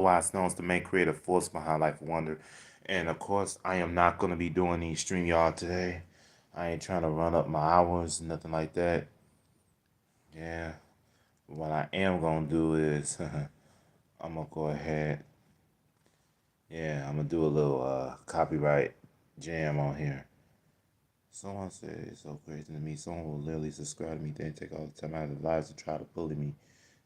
otherwise known as the main creative force behind Life of Wonder. And of course, I am not going to be doing any StreamYard today. I ain't trying to run up my hours, nothing like that. Yeah, what I am going to do is I'm going to go ahead. Yeah, I'm going to do a little copyright jam on here. Someone said it's so crazy to me. Someone will literally subscribe to me, then take all the time out of their lives to try to bully me.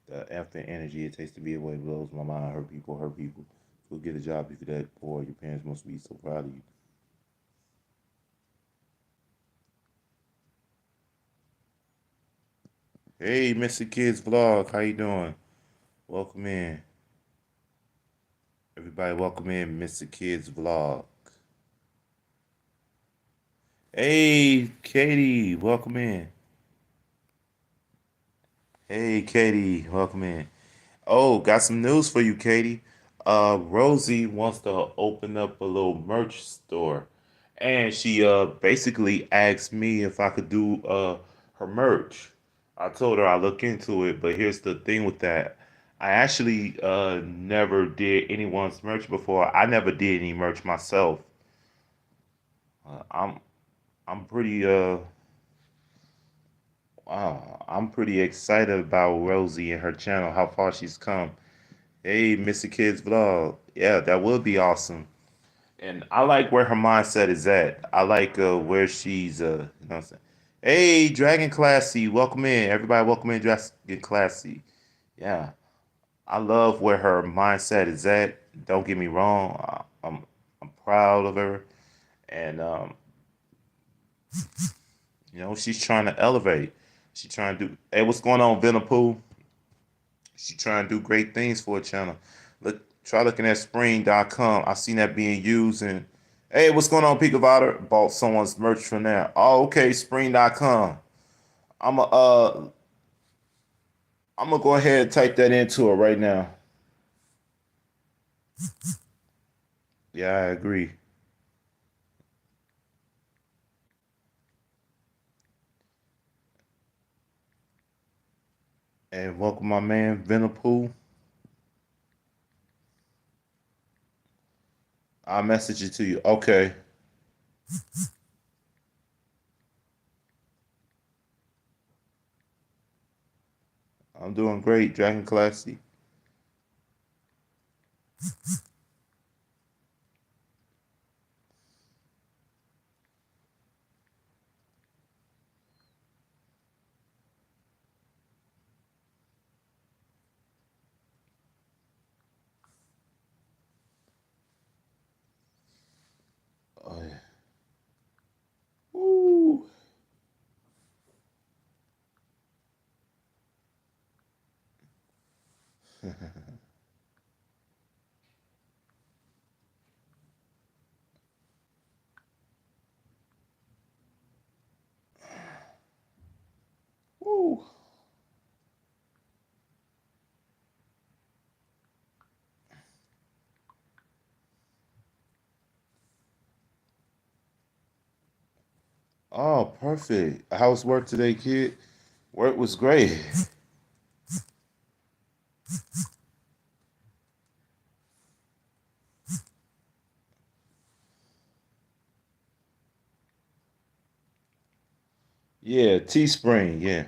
The effing energy it takes to be away blows my mind. Hurt people, hurt people. Go get a job if you're that poor. Your parents must be so proud of you. Hey, Mr. Kids Vlog, how you doing? Welcome in. Everybody welcome in Mr. Kids Vlog. Hey, Katie, welcome in. Hey, Katie, welcome in. Oh, got some news for you, Katie. Rosie wants to open up a little merch store, and she basically asked me if I could do her merch. I told her I look into it, but here's the thing with that. I actually never did anyone's merch before. I never did any merch myself. Uh, I'm I'm pretty wow, I'm pretty excited about Rosie and her channel, how far she's come. Hey, Mr. Kids Vlog. Yeah, that would be awesome. And I like where her mindset is at. I like where she's you know what I'm saying? Hey, Dragon Classy, welcome in. Everybody welcome in Dragon Classy. Yeah. I love where her mindset is at. Don't get me wrong. I'm proud of her. And she's trying to elevate. She's trying to do hey, what's going on, Venapool? She trying to do great things for a channel. Try looking at spring.com. I seen that being used and hey, what's going on, Peak of Otter? Bought someone's merch from there. Oh, okay, spring.com. I'm a I'm gonna go ahead and type that into it right now. Yeah, I agree. And welcome my man Venapool. I'll message it to you. Okay. I'm doing great, Dragon Classy. Oh yeah. Woo. Woo. Oh, perfect. How's work today, kid? Work was great. Yeah, Teespring, yeah.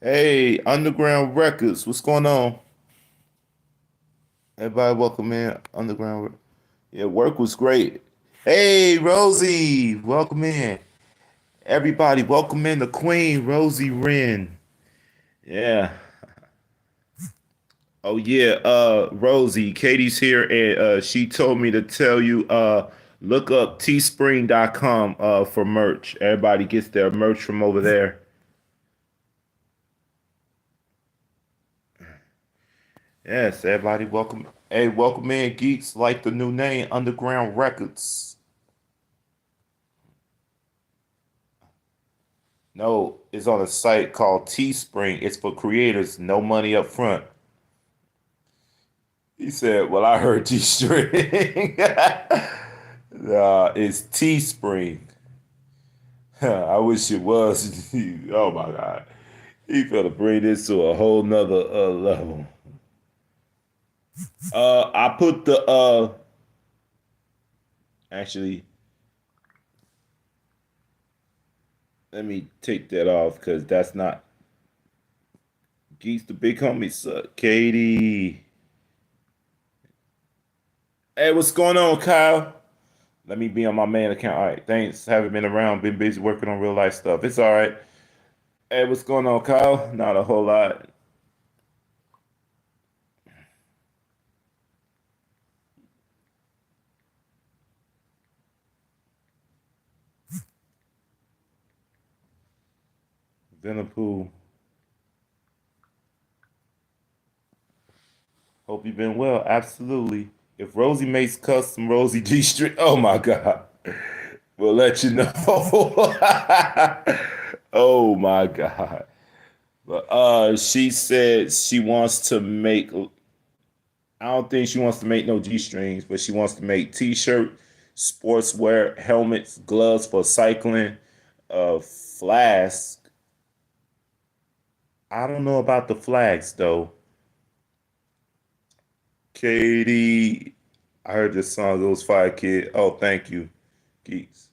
Hey, Underground Records, what's going on? Everybody welcome in, Yeah, work was great. Hey, Rosie, welcome in. Everybody, welcome in the Queen, Rosie Wren. Yeah. Oh yeah, Rosie, Katie's here and she told me to tell you look up teespring.com for merch. Everybody gets their merch from over there. Yes, everybody welcome. Hey, welcome in geeks like the new name Underground Records. No, it's on a site called Teespring. It's for creators, no money up front. He said, "Well, I heard G-string." It's Teespring. I wish it was. Oh my God, he finna bring this to a whole nother level. I put the actually let me take that off because that's not Geeks the big homie suck. Katie. Hey, what's going on, Kyle? Let me be on my main account. All right, thanks. Haven't been around, been busy working on real life stuff. It's all right. Hey, what's going on, Kyle? Not a whole lot. Venapool. Hope you've been well. Absolutely. If Rosie makes custom Rosie G string, oh my God, we'll let you know. Oh my God. But she said she wants to make. I don't think she wants to make no G strings, but she wants to make T-shirt, sportswear, helmets, gloves for cycling, flask. I don't know about the flags though. Katie, I heard this song. It was Fire Kid. Oh, thank you, geeks.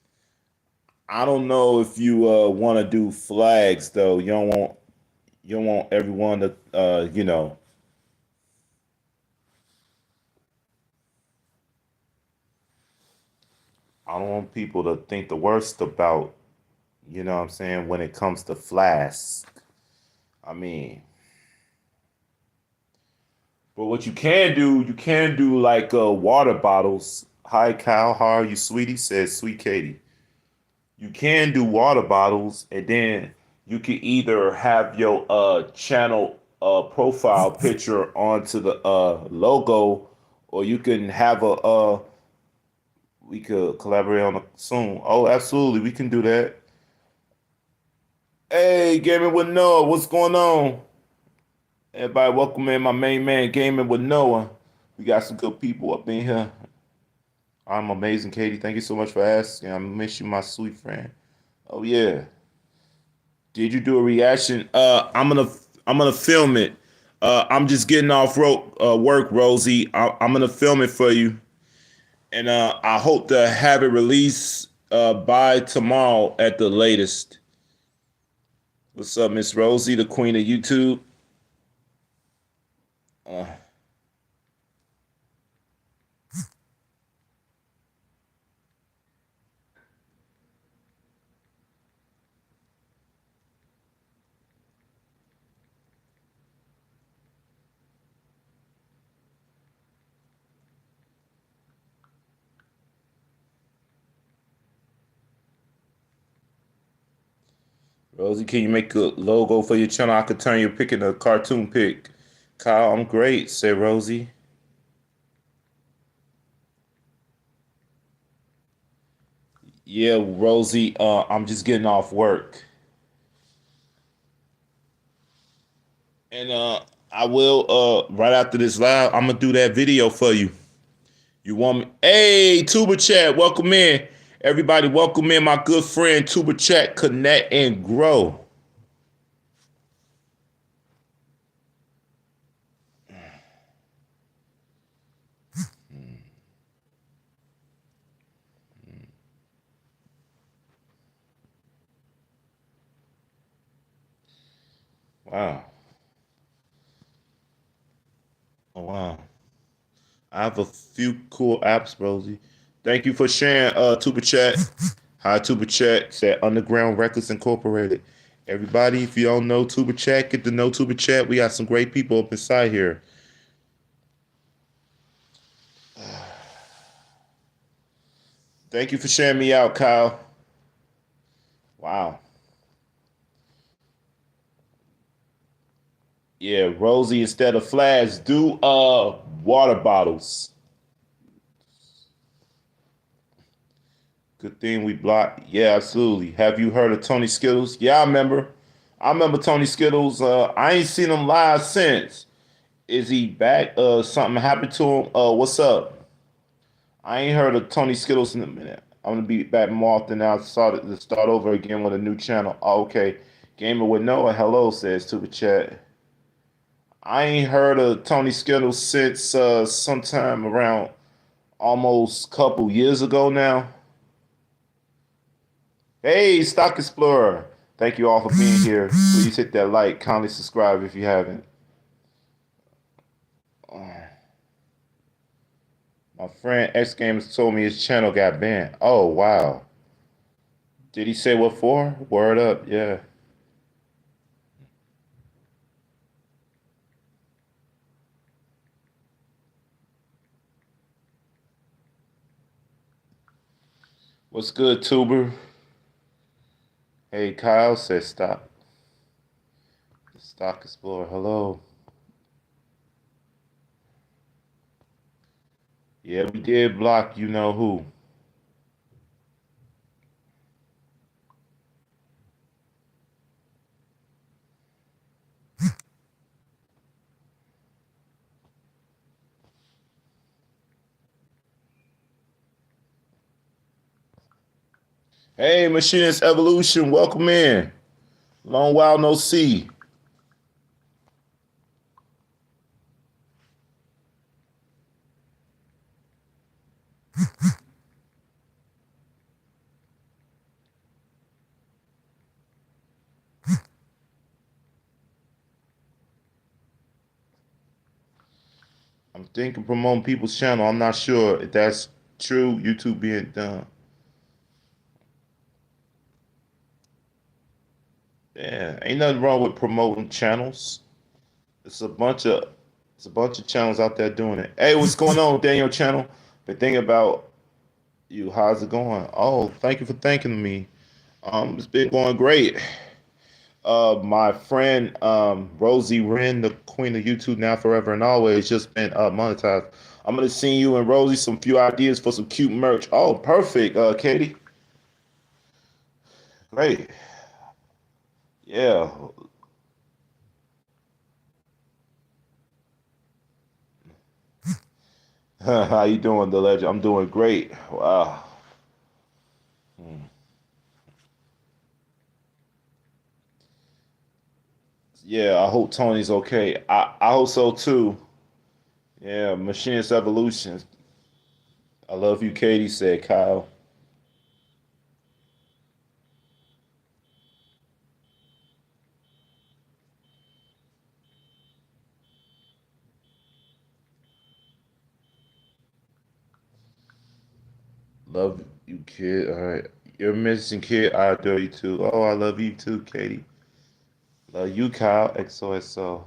I don't know if you want to do flags though. You don't want everyone to I don't want people to think the worst about, what I'm saying, when it comes to flasks. I mean, but what you can do like water bottles. Hi Kyle, how are you, sweetie? Says Sweet Katie. You can do water bottles, and then you can either have your channel profile picture onto the logo, or you can have a we could collaborate on a soon. Oh, absolutely, we can do that. Hey, gaming with Noah, what's going on? Everybody, welcome in my main man, gaming with Noah. We got some good people up in here. I'm amazing, Katie. Thank you so much for asking. I miss you, my sweet friend. Oh yeah. Did you do a reaction? I'm gonna film it. I'm just getting off work, Rosie. I'm gonna film it for you, and I hope to have it released by tomorrow at the latest. What's up, Miss Rosie, the queen of YouTube? Uh, Rosie, can you make a logo for your channel? I could turn your pick into a cartoon pick. Kyle, I'm great, said Rosie. Yeah, Rosie, I'm just getting off work. And I will right after this live, I'm gonna do that video for you. You want me? Hey, Tuba Chat, welcome in. Everybody, welcome in my good friend Tuba Chat, connect and grow. Wow. Oh wow. I have a few cool apps, Rosie. Thank you for sharing, Tuba Chat. Hi, Tuba Chat. Said Underground Records Incorporated. Everybody, if you don't know Tuba Chat, get to know Tuba Chat. We got some great people up inside here. Thank you for sharing me out, Kyle. Wow. Yeah, Rosie, instead of flash, do water bottles. Good thing we blocked. Yeah, absolutely. Have you heard of Tony Skittles? Yeah, I remember. I remember Tony Skittles. I ain't seen him live since. Is he back? Something happened to him? What's up? I ain't heard of Tony Skittles in a minute. I'm gonna be back more often now. To start over again with a new channel. Oh, okay. Gamer with Noah. Hello, says to the chat. I ain't heard of Tony Skittle since sometime around almost couple years ago now. Hey, Stock Explorer. Thank you all for being here. Please hit that like, kindly subscribe if you haven't. My friend X Games told me his channel got banned. Oh, wow. Did he say what for? Word up, yeah. What's good, Tuber? Hey, Kyle says stop. Stock Explorer, hello. Yeah, we did block you know who. Hey, Machinist Evolution, welcome in. Long while no see. I'm thinking promoting people's channel. I'm not sure if that's true. YouTube being done. Yeah, ain't nothing wrong with promoting channels. It's a bunch of it's a bunch of channels out there doing it. Hey, what's going on, Daniel channel? The thing about you, how's it going? Oh, thank you for thanking me. It's been going great. My friend Rosie Wren, the queen of YouTube now, forever and always, just been monetized. I'm gonna send you and Rosie some few ideas for some cute merch. Oh, perfect, Katie. Great. Yeah. How you doing, the legend? I'm doing great. Wow. Hmm. Yeah, I hope Tony's okay. I hope so too. Yeah, Machinist Evolution. I love you, Katie, said Kyle. Love you, kid. All right. You're missing, kid. I adore you too. Oh, I love you too, Katie. Love you, Kyle. XOXO.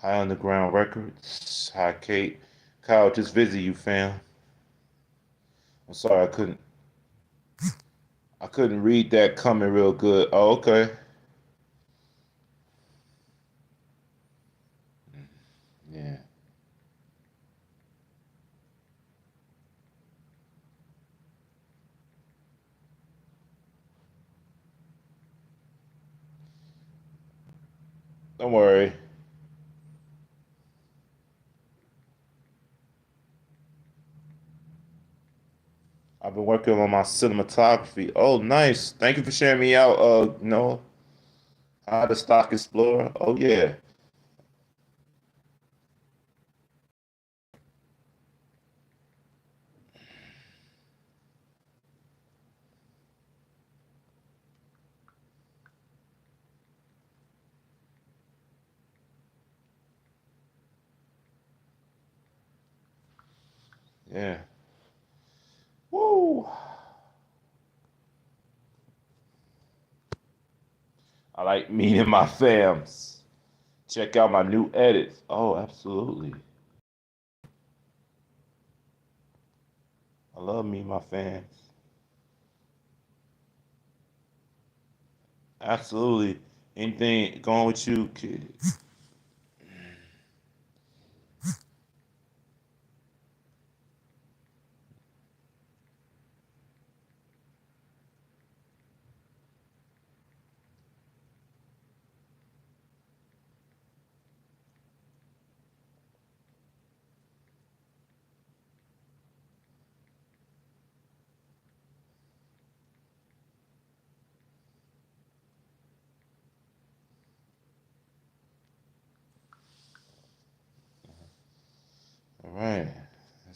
High Underground Records. Hi, Kate. Kyle, just visit you, fam. I'm sorry I couldn't read that coming real good. Oh, okay. Yeah. Don't worry. I've been working on my cinematography. Oh, nice. Thank you for sharing me out, Noah. How the Stock Explorer. Oh yeah. Yeah. Woo. I like meeting my fams. Check out my new edits. Oh, absolutely. I love meeting my fans. Absolutely. Anything going with you, kid?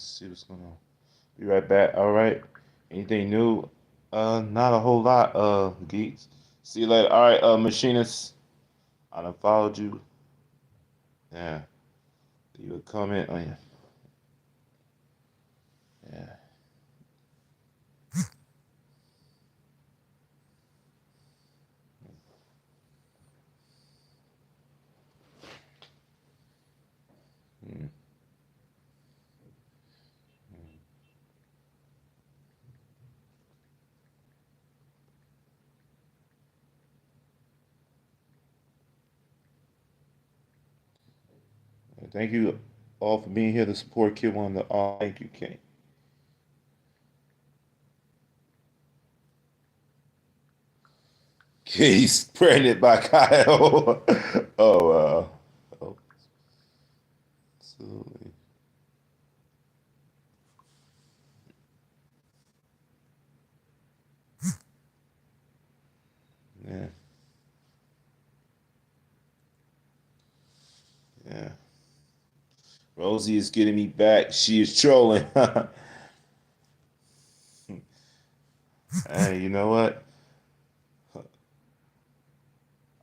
see what's going on. Be right back. All right. Anything new? Not a whole lot, geeks. See you later. All right, machinist. I done followed you. Yeah. Leave a comment on you. Yeah. Mm. Thank you all for being here to support Kid One. Thank you, King. He's pregnant by Kyle. Oh, oh, absolutely. Yeah, yeah. Rosie is getting me back. She is trolling. Hey, you know what?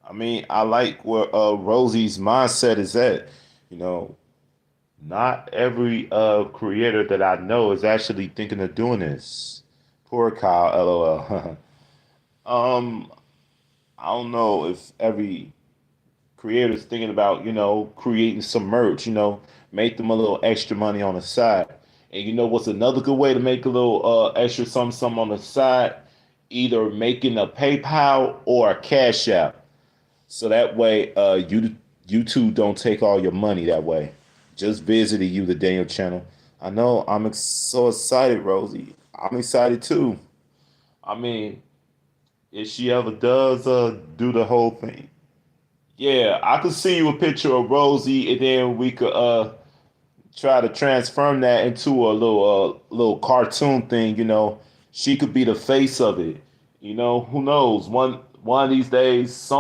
I mean, I like where Rosie's mindset is at. You know, not every creator that I know is actually thinking of doing this. Poor Kyle, lol. um, I don't know if every creators thinking about, creating some merch, make them a little extra money on the side. And you know what's another good way to make a little extra some on the side? Either making a PayPal or a Cash App. So that way you two don't take all your money that way. Just visited you, the Daniel channel. I know so excited, Rosie. I'm excited too. I mean, if she ever does do the whole thing. Yeah, I could see you a picture of Rosie, and then we could try to transform that into a little cartoon thing. She could be the face of it. Who knows? One of these days, buy.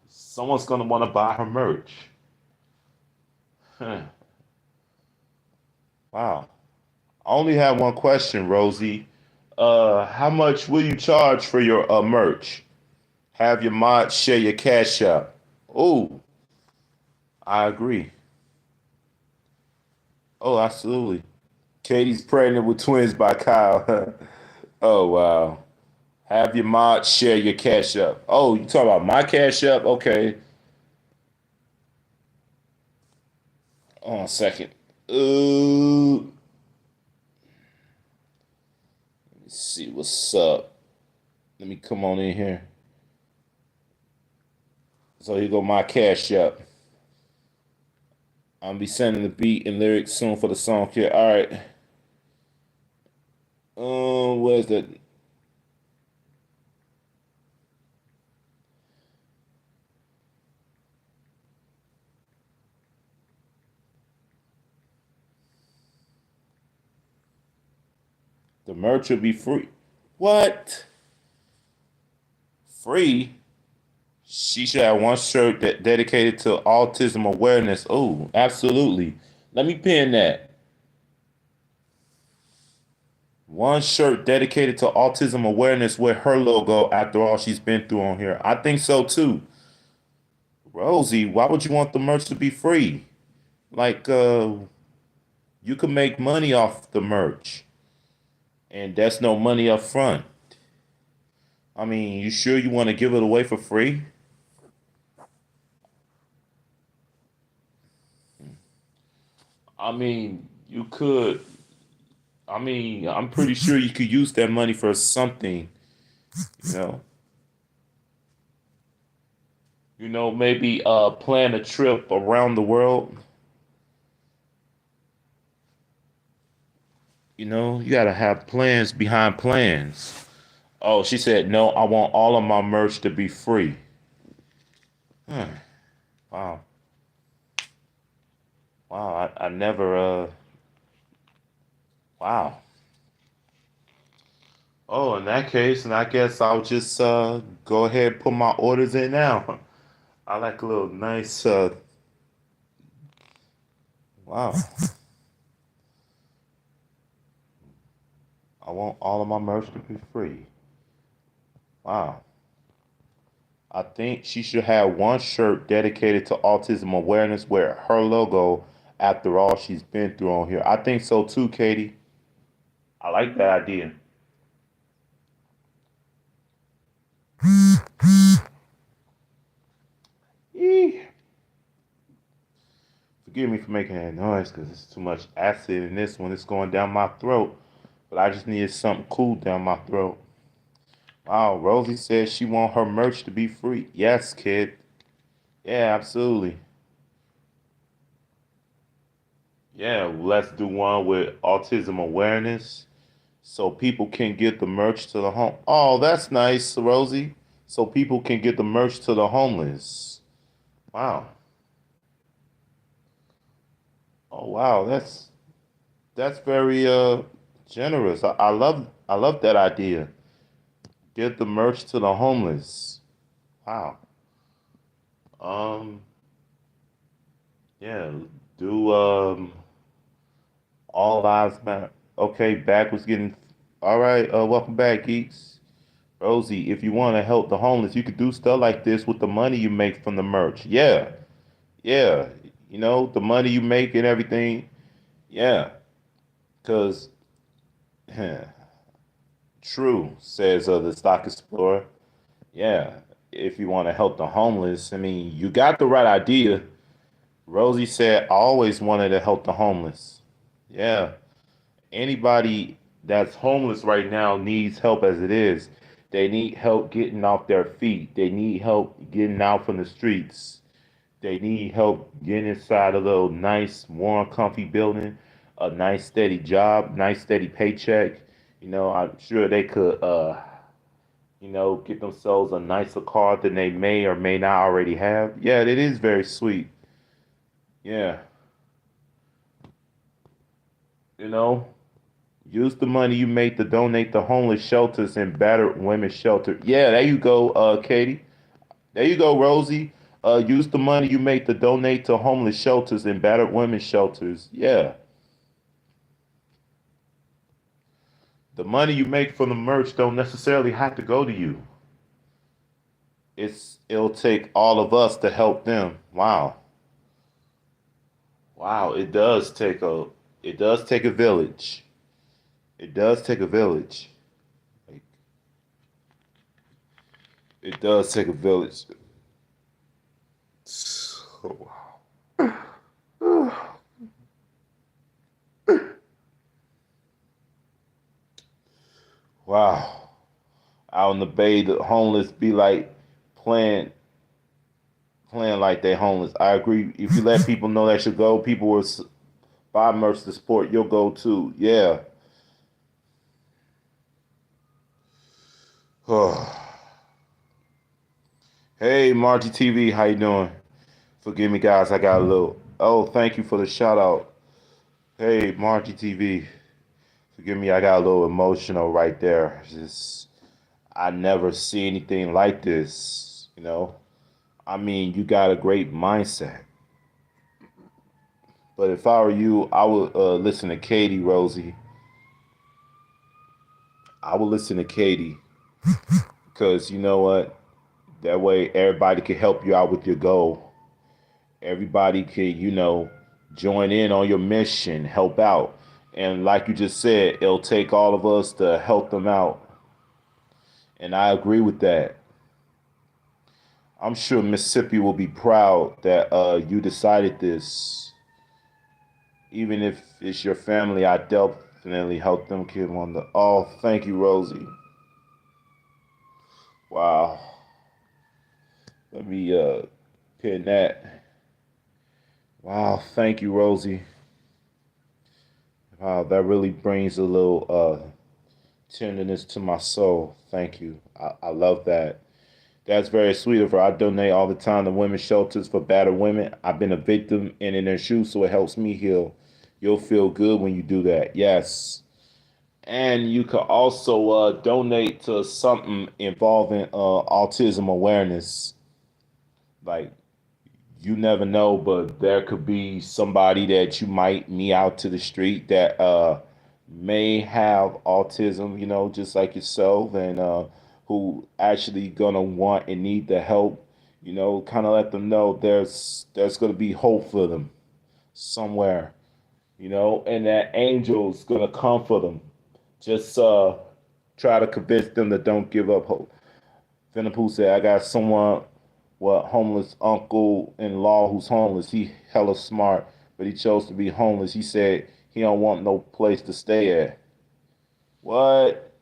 Someone's gonna want to buy her merch. Huh. Wow. I only have one question, Rosie. How much will you charge for your merch? Have your mod share your cash app. Oh, I agree. Oh, absolutely. Katie's pregnant with twins by Kyle. Oh wow. Have your mod share your cash app. Oh, you talking about my cash app? Okay. Hold on a second. Let me see what's up. Let me come on in here. So here go my cash app. I'll be sending the beat and lyrics soon for the song here. All right. Where's the merch will be free? What? Free? She should have one shirt that dedicated to autism awareness. Oh, absolutely. Let me pin that. One shirt dedicated to autism awareness with her logo after all she's been through on here. I think so too. Rosie, why would you want the merch to be free? Like, you can make money off the merch, and that's no money up front. I mean, you sure you want to give it away for free? I mean, you could. I mean, I'm pretty sure you could use that money for something, you know. Maybe plan a trip around the world. You gotta have plans behind plans. Oh, she said, no, I want all of my merch to be free. Hmm. Wow. Wow. I never, wow. Oh, in that case, and I guess I'll just go ahead and put my orders in now. I like a little nice Wow. I want all of my merch to be free. Wow. I think she should have one shirt dedicated to autism awareness with her logo after all she's been through on here. I think so too, Katie. I like that idea. Eee. Forgive me for making that noise because it's too much acid in this one. It's going down my throat. But I just needed something cool down my throat. Wow, Rosie says she want her merch to be free. Yes, kid. Yeah, absolutely. Yeah, let's do one with autism awareness so people can get the merch to the home. Oh, that's nice, Rosie. So people can get the merch to the homeless. Wow. Oh, wow. That's very generous. I love that idea. Get the merch to the homeless. Wow. Um, yeah, do all lives matter. Okay, back was getting all right, welcome back, geeks. Rosie, if you want to help the homeless, you could do stuff like this with the money you make from the merch. Yeah. Yeah. You know, the money you make and everything. Yeah. Cause true, says the stock explorer. Yeah. If you want to help the homeless, I mean, you got the right idea. Rosie said, I always wanted to help the homeless. Yeah. Anybody that's homeless right now needs help as it is. They need help getting off their feet. They need help getting out from the streets. They need help getting inside a little nice, warm, comfy building, a nice, steady job, nice, steady paycheck. You know, I'm sure they could, get themselves a nicer car than they may or may not already have. Yeah, it is very sweet. Yeah, you know, use the money you make to donate to homeless shelters and battered women's shelter. Yeah, there you go, Katie. There you go, Rosie. Use the money you make to donate to homeless shelters and battered women's shelters. Yeah. The money you make from the merch don't necessarily have to go to you. It'll take all of us to help them. Wow. Wow, it does take a village. It does take a village. Like, it does take a village. Oh, wow. Wow. Out in the bay, the homeless be like playing playing like they homeless. I agree. If you let people know they should go, people will buy merch to support. You'll go too. Yeah. Hey, Marty TV, how you doing? Forgive me, guys. I got a little. Oh, thank you for the shout out. Hey, Marty TV. Forgive me. I got a little emotional right there. Just I never see anything like this. I mean, you got a great mindset. But if I were you, I would listen to Katie, Rosie. I would listen to Katie because you know what? That way, everybody can help you out with your goal. Everybody can, join in on your mission, help out. And like you just said, it'll take all of us to help them out. And I agree with that. I'm sure Mississippi will be proud that you decided this. Even if it's your family, I definitely help them kid on the. Oh, thank you, Rosie. Wow. Let me pin that. Wow, thank you, Rosie. Wow, that really brings a little tenderness to my soul. Thank you. I love that. That's very sweet of her. I donate all the time to women's shelters for battered women. I've been a victim and in their shoes, so it helps me heal. You'll feel good when you do that. Yes. And you could also donate to something involving autism awareness. Like You never know, but there could be somebody that you might meet out to the street that may have autism, just like yourself, and who actually gonna want and need the help. Kind of let them know there's gonna be hope for them somewhere. And that angel's gonna come for them. Just try to convince them to don't give up hope. Finnapu said, I got someone, homeless uncle in law who's homeless. He hella smart, but he chose to be homeless. He said he don't want no place to stay at. What?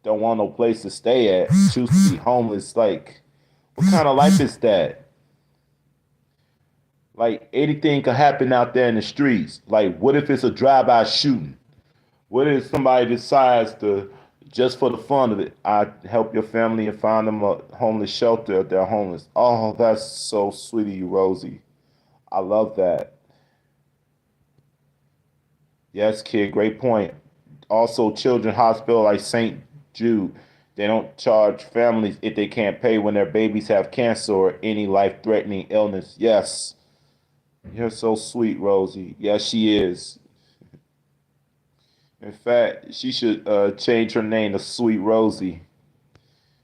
Don't want no place to stay at. Choose to be homeless. Like, what kind of life is that? Like, anything could happen out there in the streets. Like, what if it's a drive-by shooting? What if somebody decides to, just for the fun of it, I help your family and find them a homeless shelter if they're homeless? Oh, that's so sweet of you, Rosie. I love that. Yes, kid, great point. Also, Children's Hospital like St. Jude, they don't charge families if they can't pay when their babies have cancer or any life-threatening illness. Yes, you're so sweet, Rosie. Yes, she is. In fact, she should change her name to Sweet Rosie.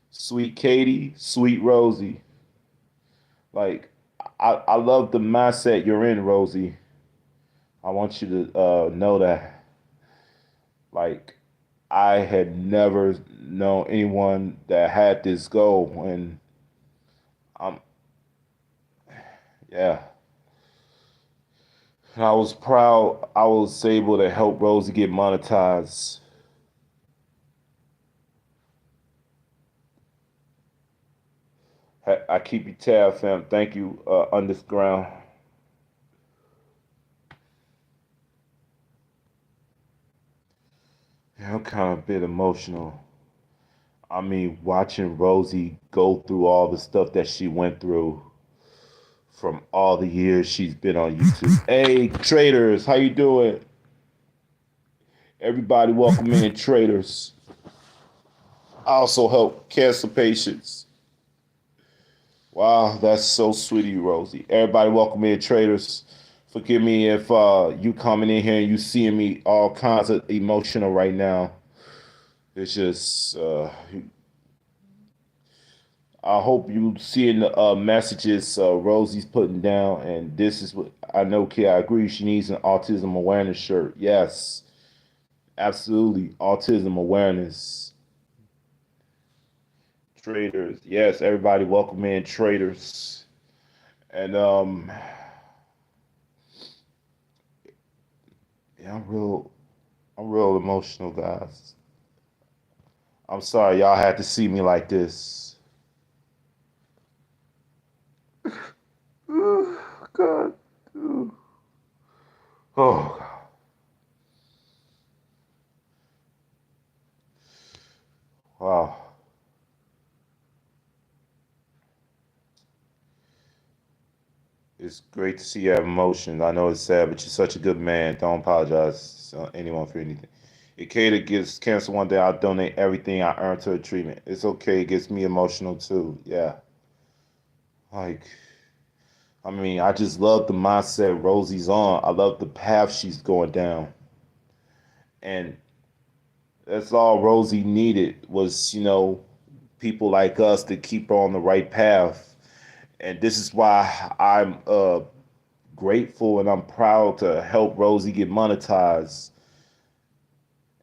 Sweet Katie, Sweet Rosie. Like, I love the mindset you're in, Rosie. I want you to know that. Like, I had never known anyone that had this goal, and I'm, yeah. I was proud I was able to help Rosie get monetized. I keep you tab, fam. Thank you, Underground. Yeah, I'm kind of a bit emotional. I mean, watching Rosie go through all the stuff that she went through from all the years she's been on YouTube. Hey, traders, how you doing? Everybody, welcome in, traders. I also help cancer patients. Wow, that's so sweet of you, Rosie. Everybody, welcome in, traders. Forgive me if you coming in here and you seeing me all kinds of emotional right now. It's just I hope you seeing the messages Rosie's putting down, and this is what I know. Kid, I agree. She needs an autism awareness shirt. Yes, absolutely, autism awareness. Traders, yes, everybody, welcome in, traders, and yeah, I'm real emotional, guys. I'm sorry y'all had to see me like this. God, oh, wow. It's great to see you have emotions. I know it's sad, but you're such a good man. Don't apologize to anyone for anything. Ikeda gets cancer one day. I'll donate everything I earn to a treatment. It's okay. It gets me emotional too. Yeah. Like, I mean, I just love the mindset Rosie's on. I love the path she's going down. And that's all Rosie needed was, people like us to keep her on the right path. And this is why I'm grateful and I'm proud to help Rosie get monetized.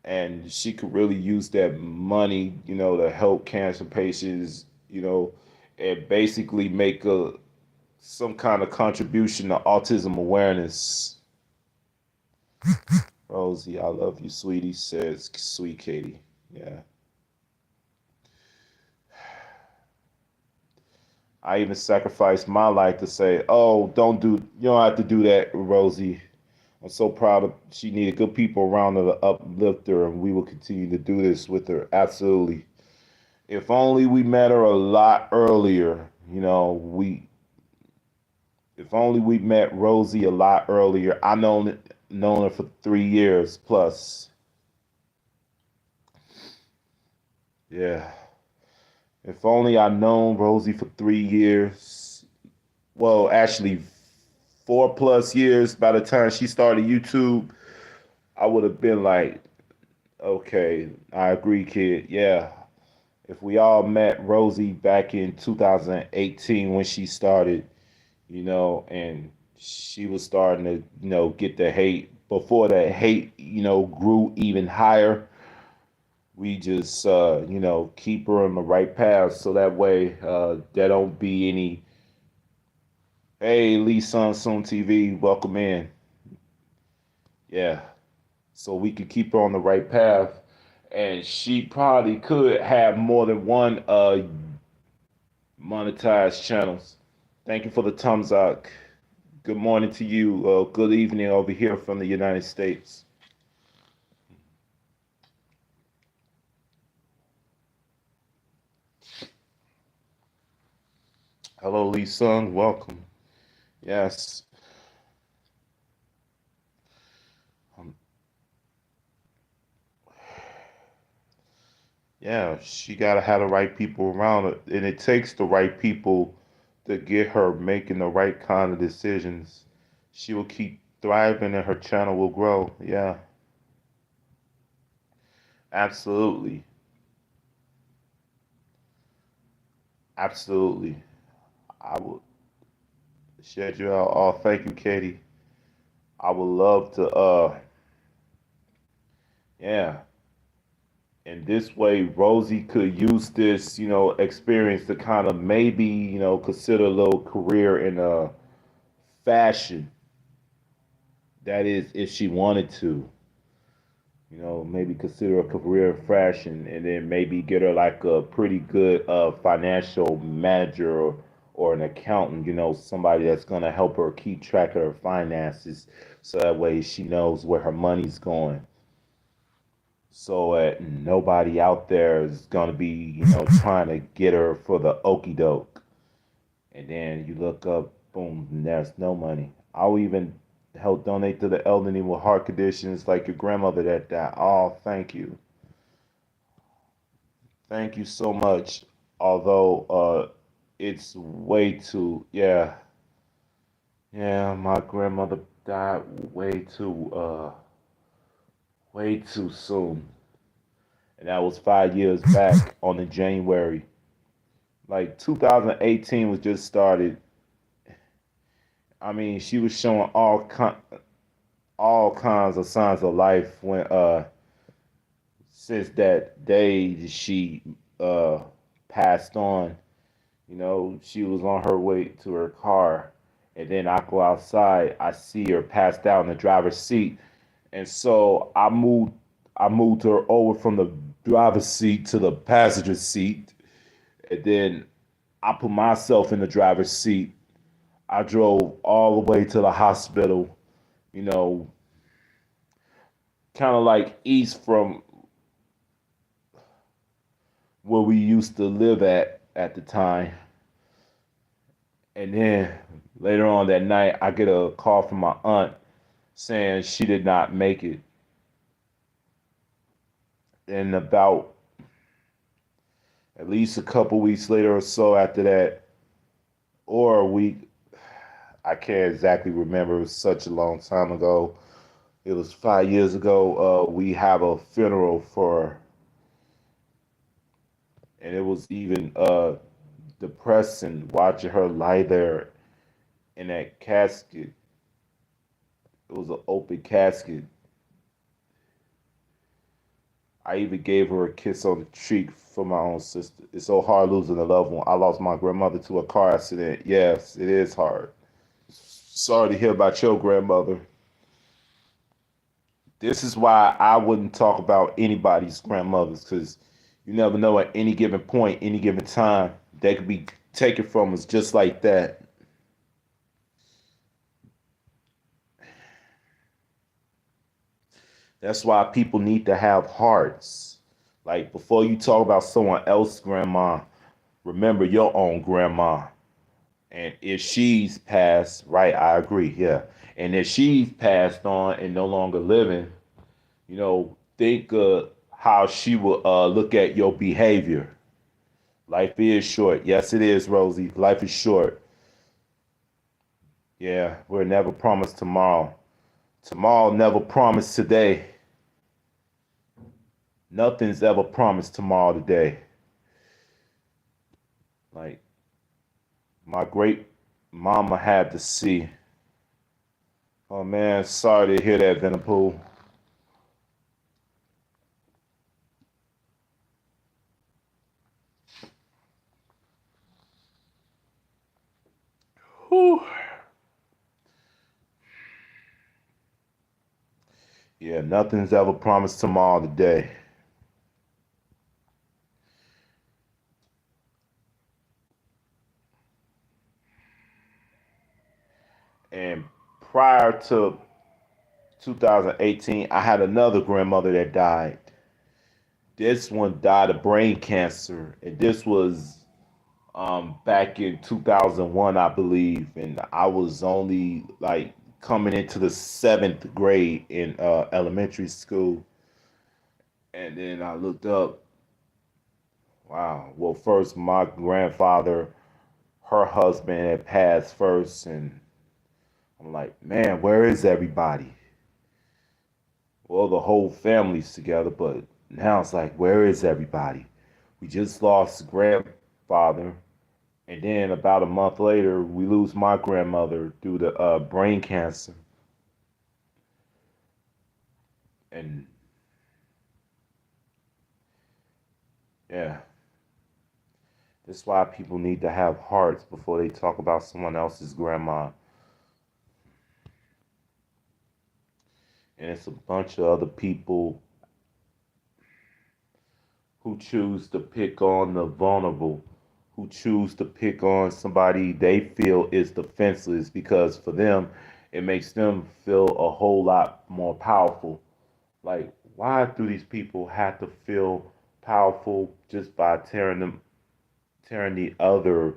And she could really use that money, to help cancer patients, and basically make some kind of contribution to autism awareness. Rosie, I love you, sweetie, says sweet Katie. Yeah. I even sacrificed my life to say, oh, you don't have to do that, Rosie. I'm so proud of she needed good people around her to uplift her, and we will continue to do this with her. Absolutely. If only we met her a lot earlier, we if only we met Rosie a lot earlier. I known her for 3 years plus. Yeah. If only I known Rosie for 3 years. Well, actually 4 plus years by the time she started YouTube, I would have been like, okay, I agree, kid. Yeah. If we all met Rosie back in 2018 when she started, and she was starting to, get the hate before the hate, grew even higher. We just, keep her on the right path so that way there don't be any, hey, Lee Sun Soon TV, welcome in. Yeah. So we could keep her on the right path. And she probably could have more than one monetized channels. Thank you for the thumbs up. Good morning to you. Good evening over here from the United States. Hello, Lee Sung. Welcome. Yes. Um, yeah, she got to have the right people around her. And it takes the right people to get her making the right kind of decisions. She will keep thriving and her channel will grow. Yeah, absolutely. Absolutely. I will shed you out. Oh, thank you, Katie. I would love to, yeah. And this way, Rosie could use this, experience to kind of maybe, consider a little career in fashion. That is, if she wanted to, maybe consider a career in fashion and then maybe get her like a pretty good financial manager or an accountant, somebody that's going to help her keep track of her finances so that way she knows where her money's going. So nobody out there is going to be, trying to get her for the okey doke. And then you look up, boom, and there's no money. I'll even help donate to the elderly with heart conditions like your grandmother that died. Oh, thank you. Thank you so much. Although it's way too, yeah, yeah, my grandmother died way too soon. And that was 5 years back on the January. Like 2018 was just started. I mean, she was showing all kinds of signs of life when since that day she uh passed on. She was on her way to her car, and then I go outside. I see her passed out in the driver's seat, and so I moved her over from the driver's seat to the passenger seat, and then I put myself in the driver's seat. I drove all the way to the hospital, you know, kind of like east from where we used to live at the time. And then later on that night, I get a call from my aunt saying she did not make it. And about at least a couple weeks later or so after that, or a week, I can't exactly remember. It was such a long time ago. It was 5 years ago. We have a funeral for her, and it was even depressing watching her lie there in that casket. It was an open casket. I even gave her a kiss on the cheek for my own sister. It's so hard losing a loved one. I lost my grandmother to a car accident. Yes, it is hard. Sorry to hear about your grandmother. This is why I wouldn't talk about anybody's grandmothers because you never know at any given point, any given time, they could be taken from us just like that. That's why people need to have hearts. Like before you talk about someone else's grandma, remember your own grandma. And if she's passed, right, I agree, yeah. And if she's passed on and no longer living, think how she will look at your behavior. Life is short. Yes, it is, Rosie. Life is short. Yeah, we're never promised tomorrow. Tomorrow never promised today. Nothing's ever promised tomorrow today. Like my great mama had to see. Oh man, sorry to hear that, Venapool. Whew. Yeah, nothing's ever promised tomorrow today. And prior to 2018, I had another grandmother that died. This one died of brain cancer, and this was back in 2001, I believe, and I was only like coming into the seventh grade in elementary school. And then I looked up, wow, well, first, my grandfather, her husband had passed first, and I'm like, man, where is everybody? Well, the whole family's together, but now it's like, where is everybody? We just lost grandfather, and then about a month later, we lose my grandmother due to brain cancer. And yeah, that's why people need to have hearts before they talk about someone else's grandma. And it's a bunch of other people who choose to pick on the vulnerable, who choose to pick on somebody they feel is defenseless because for them, it makes them feel a whole lot more powerful. Like, why do these people have to feel powerful just by tearing the other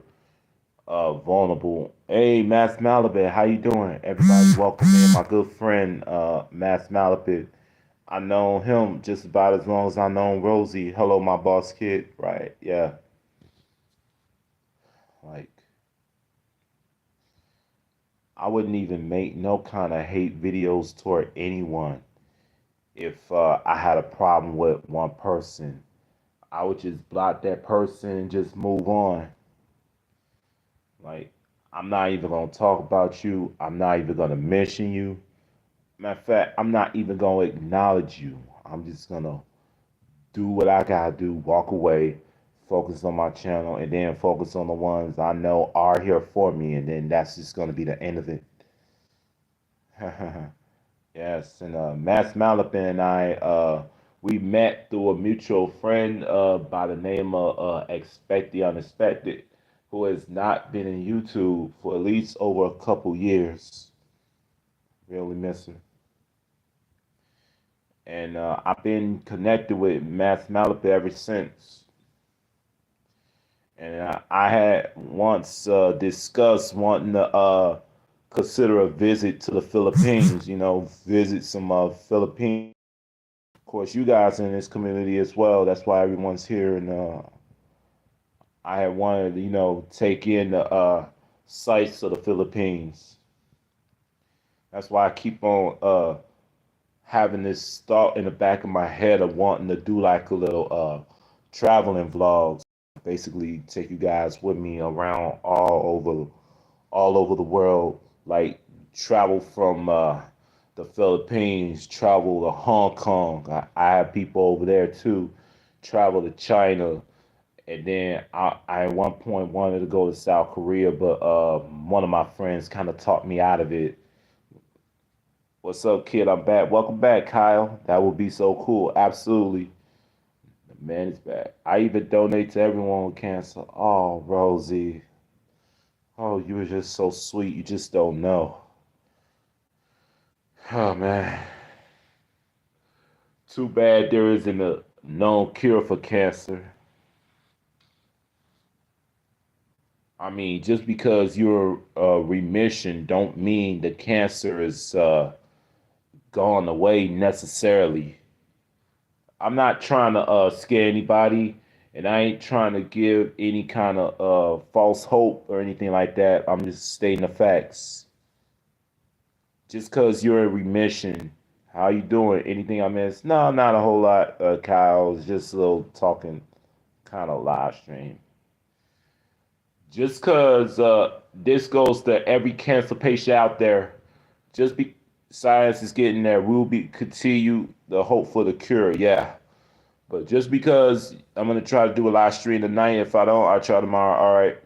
vulnerable? Hey, Mass Malabit, how you doing? Everybody, welcome in. My good friend, Mass Malabit. I known him just about as long as I known Rosie. Hello, my boss kid. Right? Yeah. Like, I wouldn't even make no kind of hate videos toward anyone if I had a problem with one person. I would just block that person and just move on. Like, I'm not even gonna talk about you. I'm not even gonna mention you. Matter of fact, I'm not even gonna acknowledge you. I'm just gonna do what I gotta do, walk away, focus on my channel, and then focus on the ones I know are here for me, and then that's just gonna be the end of it. Yes, and Mass Malapin and I, we met through a mutual friend by the name of Expect the Unexpected, who has not been in YouTube for at least over a couple years. Really missing. And I've been connected with Mass Malapin ever since. And I had once discussed wanting to consider a visit to the Philippines, visit some Philippines. Of course, you guys in this community as well. That's why everyone's here. And I had wanted to, take in the sights of the Philippines. That's why I keep on having this thought in the back of my head of wanting to do like a little traveling vlogs. Basically, take you guys with me around all over the world. Like travel from the Philippines, travel to Hong Kong. I have people over there too. Travel to China, and then I at one point wanted to go to South Korea, but one of my friends kind of talked me out of it. What's up, kid? I'm back. Welcome back, Kyle. That would be so cool. Absolutely. The man is back. I even donate to everyone with cancer. Oh, Rosie. Oh, you were just so sweet. You just don't know. Oh, man. Too bad there isn't a known cure for cancer. I mean, just because you're remission don't mean the cancer is gone away necessarily. I'm not trying to scare anybody, and I ain't trying to give any kind of false hope or anything like that. I'm just stating the facts. Just cause you're in remission. How you doing? Anything I missed? No, not a whole lot, Kyle. It's just a little talking kind of live stream. Just cause this goes to every cancer patient out there. Just be science is getting there. We'll be continue the hope for the cure. Yeah. But just because I'm gonna try to do a live stream tonight, if I don't, I'll try tomorrow. All right.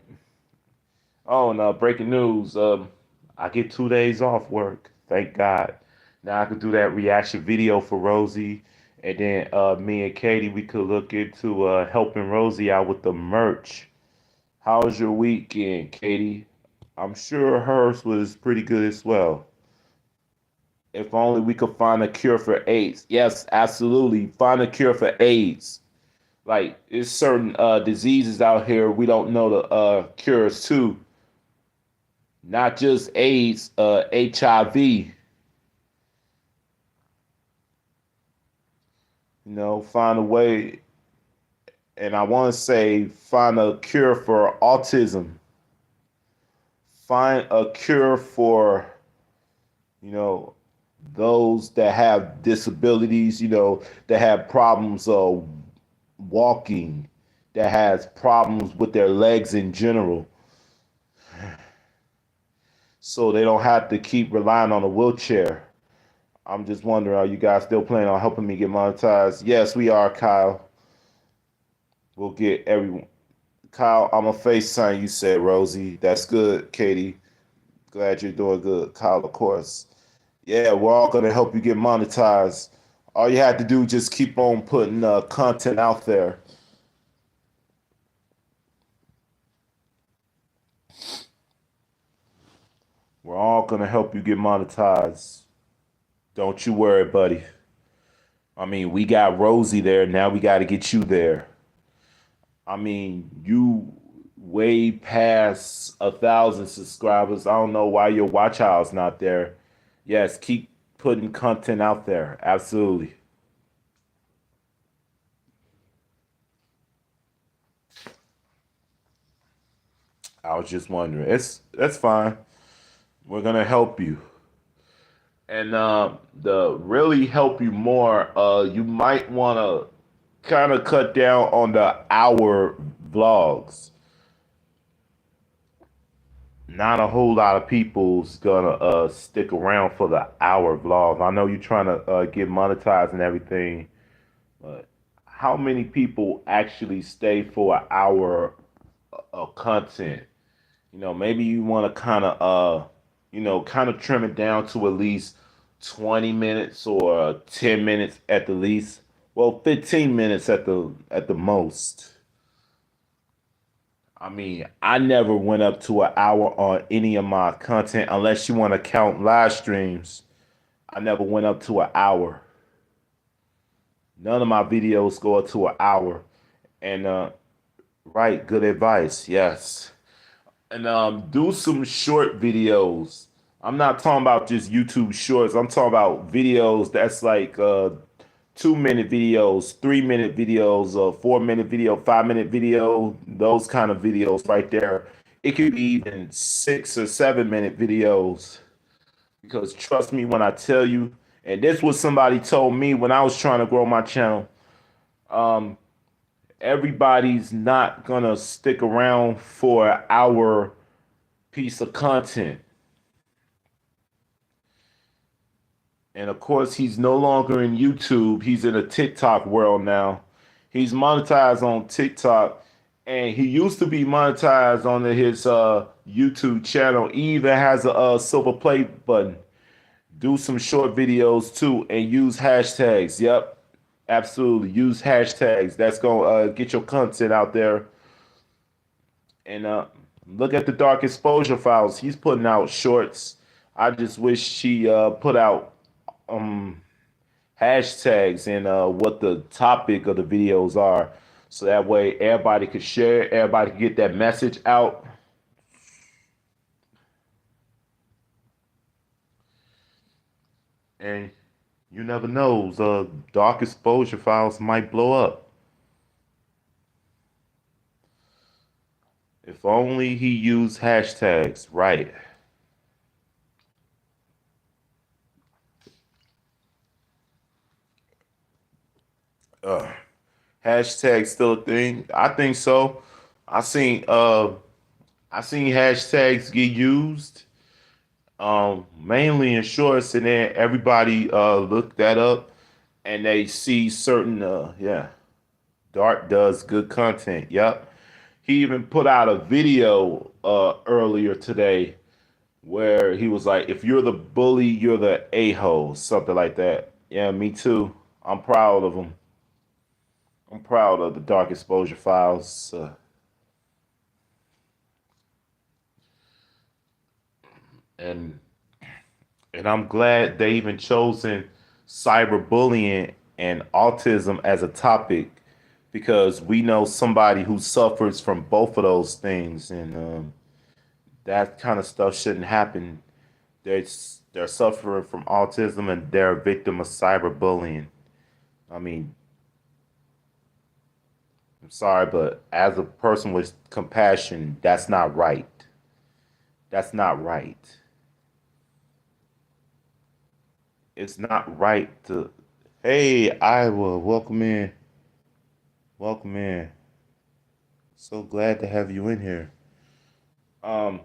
Oh, and breaking news. I get 2 days off work. Thank God. Now I could do that reaction video for Rosie, and then me and Katie, we could look into helping Rosie out with the merch. How was your weekend, Katie? I'm sure hers was pretty good as well. If only we could find a cure for AIDS. Yes, absolutely. Find a cure for AIDS. Like, there's certain diseases out here we don't know the cures to. Not just AIDS, HIV. Find a way. And I want to say, find a cure for autism. Find a cure for, you know, those that have disabilities, that have problems walking, that has problems with their legs in general. So they don't have to keep relying on a wheelchair. I'm just wondering, are you guys still planning on helping me get monetized? Yes, we are, Kyle. We'll get everyone. Kyle, I'm a FaceTime you, said Rosie. That's good, Katie. Glad you're doing good, Kyle, of course. Yeah, we're all going to help you get monetized. All you have to do is just keep on putting content out there. We're all going to help you get monetized. Don't you worry, buddy. I mean, we got Rosie there. Now we got to get you there. I mean, you way past 1,000 subscribers. I don't know why your watch hour's not there. Yes, keep putting content out there. Absolutely. I was just wondering. That's fine. We're gonna help you. And to really help you more, you might want to kind of cut down on the hour vlogs. Not a whole lot of people's gonna stick around for the hour vlogs. I know you're trying to get monetized and everything, but how many people actually stay for an hour of content? Maybe you want to kind of trim it down to at least 20 minutes or 10 minutes at the least. Well, 15 minutes at the most. I mean, I never went up to an hour on any of my content unless you want to count live streams. I never went up to an hour. None of my videos go up to an hour. And right, good advice. Yes. And do some short videos. I'm not talking about just YouTube shorts. I'm talking about videos that's like 2 minute videos, 3 minute videos, 4 minute video, 5 minute video, those kind of videos right there. It could be even 6 or 7 minute videos. Because trust me when I tell you, and this was somebody told me when I was trying to grow my channel, um, everybody's not gonna stick around for an hour piece of content. And of course, he's no longer in YouTube. He's in a TikTok world now. He's monetized on TikTok, and he used to be monetized on his YouTube channel. He even has a silver play button. Do some short videos too, and use hashtags. Yep, absolutely. Use hashtags. That's gonna get your content out there. And look at the Dark Exposure Files. He's putting out shorts. I just wish he put out um hashtags and what the topic of the videos are, so that way everybody could share, everybody could get that message out. And you never know, Dark Exposure Files might blow up. If only he used hashtags right. Hashtag still a thing? I think so. I seen uh I seen hashtags get used mainly in shorts, and then everybody look that up and they see certain yeah, Dart does good content. Yep. He even put out a video earlier today where he was like, if you're the bully, you're the a-hole, something like that. Yeah, me too. I'm proud of him. I'm proud of the Dark Exposure Files. And and I'm glad they even chosen cyberbullying and autism as a topic because we know somebody who suffers from both of those things, and that kind of stuff shouldn't happen. They're suffering from autism and they're a victim of cyberbullying. I mean, I'm sorry, but as a person with compassion, that's not right. That's not right. It's not right to. Hey, Iowa, welcome in. Welcome in. So glad to have you in here. Um,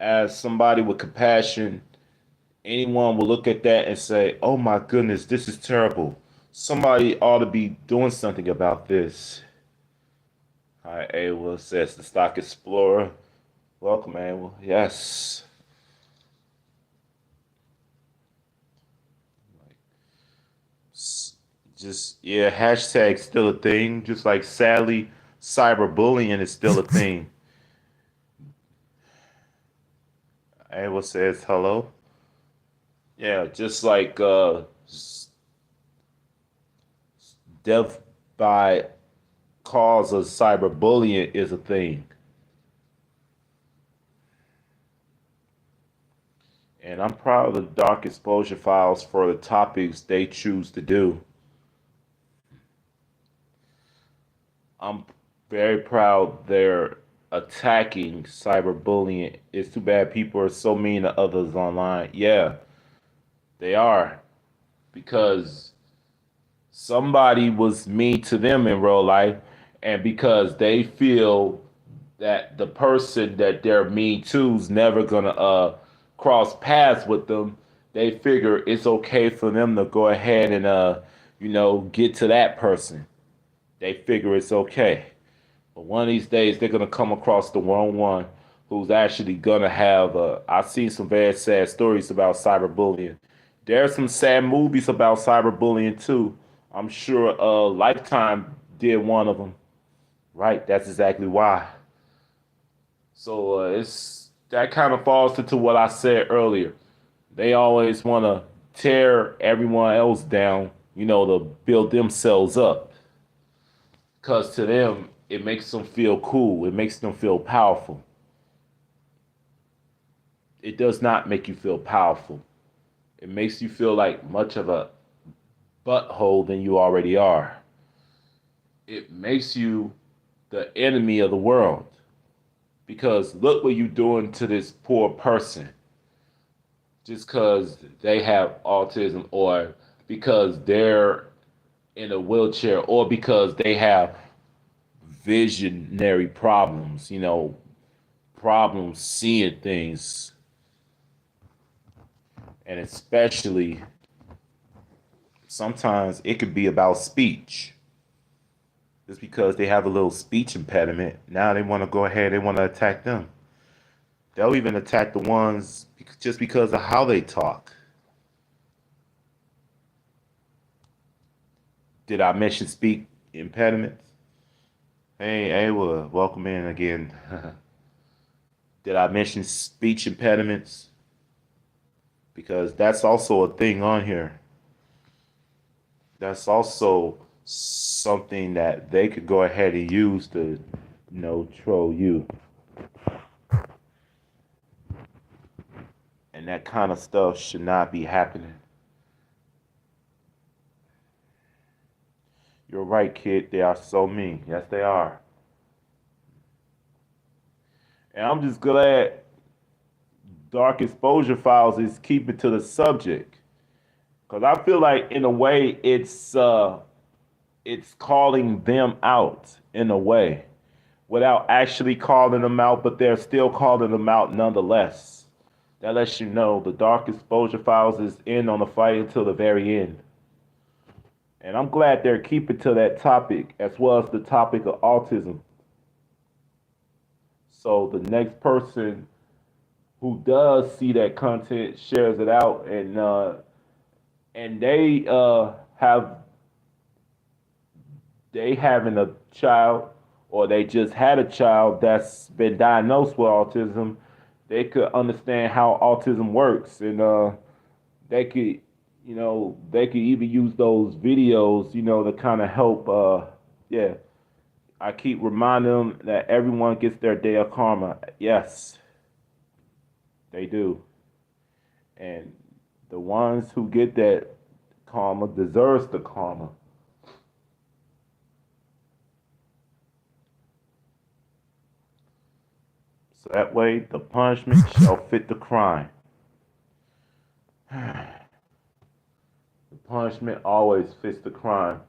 as somebody with compassion, anyone will look at that and say, "Oh my goodness, this is terrible. Somebody ought to be doing something about this." Hi, Awa says the Stock Explorer. Welcome, Awa. Yes. Just yeah, hashtag still a thing. Just like sadly, cyberbullying is still a thing. Awa says hello. Yeah, just like death by cause of cyberbullying is a thing. And I'm proud of the Dark Exposure Files for the topics they choose to do. I'm very proud they're attacking cyberbullying. It's too bad people are so mean to others online. Yeah, they are. Because somebody was mean to them in real life, and because they feel that the person that they're mean to is never gonna cross paths with them, they figure it's okay for them to go ahead and get to that person. They figure it's okay. But one of these days they're gonna come across the wrong one who's actually gonna have I've seen some very sad stories about cyberbullying. There are some sad movies about cyberbullying too. I'm sure Lifetime did one of them. Right, that's exactly why. So it's that kind of falls into what I said earlier. They always want to tear everyone else down, to build themselves up. Because to them, it makes them feel cool. It makes them feel powerful. It does not make you feel powerful. It makes you feel like much of a butthole than you already are. It makes you the enemy of the world. Because look what you're doing to this poor person just because they have autism or because they're in a wheelchair or because they have visionary problems, problems seeing things. And especially sometimes it could be about speech. Just because they have a little speech impediment, now they want to go ahead, they want to attack them. They'll even attack the ones just because of how they talk. Did I mention speak impediments? Hey, Awa, welcome in again. Did I mention speech impediments? Because that's also a thing on here. That's also something that they could go ahead and use to, troll you. And that kind of stuff should not be happening. You're right, kid. They are so mean. Yes, they are. And I'm just glad Dark Exposure Files is keeping to the subject. Because I feel like, in a way, it's it's calling them out in a way without actually calling them out, but they're still calling them out nonetheless. That lets you know the Dark Exposure Files is in on the fight until the very end. And I'm glad they're keeping to that topic as well as the topic of autism. So the next person who does see that content shares it out, and they having a child, or they just had a child that's been diagnosed with autism, they could understand how autism works, and they could, they could even use those videos, to kind of help. Yeah, I keep reminding them that everyone gets their day of karma. Yes, they do, and the ones who get that karma deserves the karma. So that way, the punishment shall fit the crime. The punishment always fits the crime.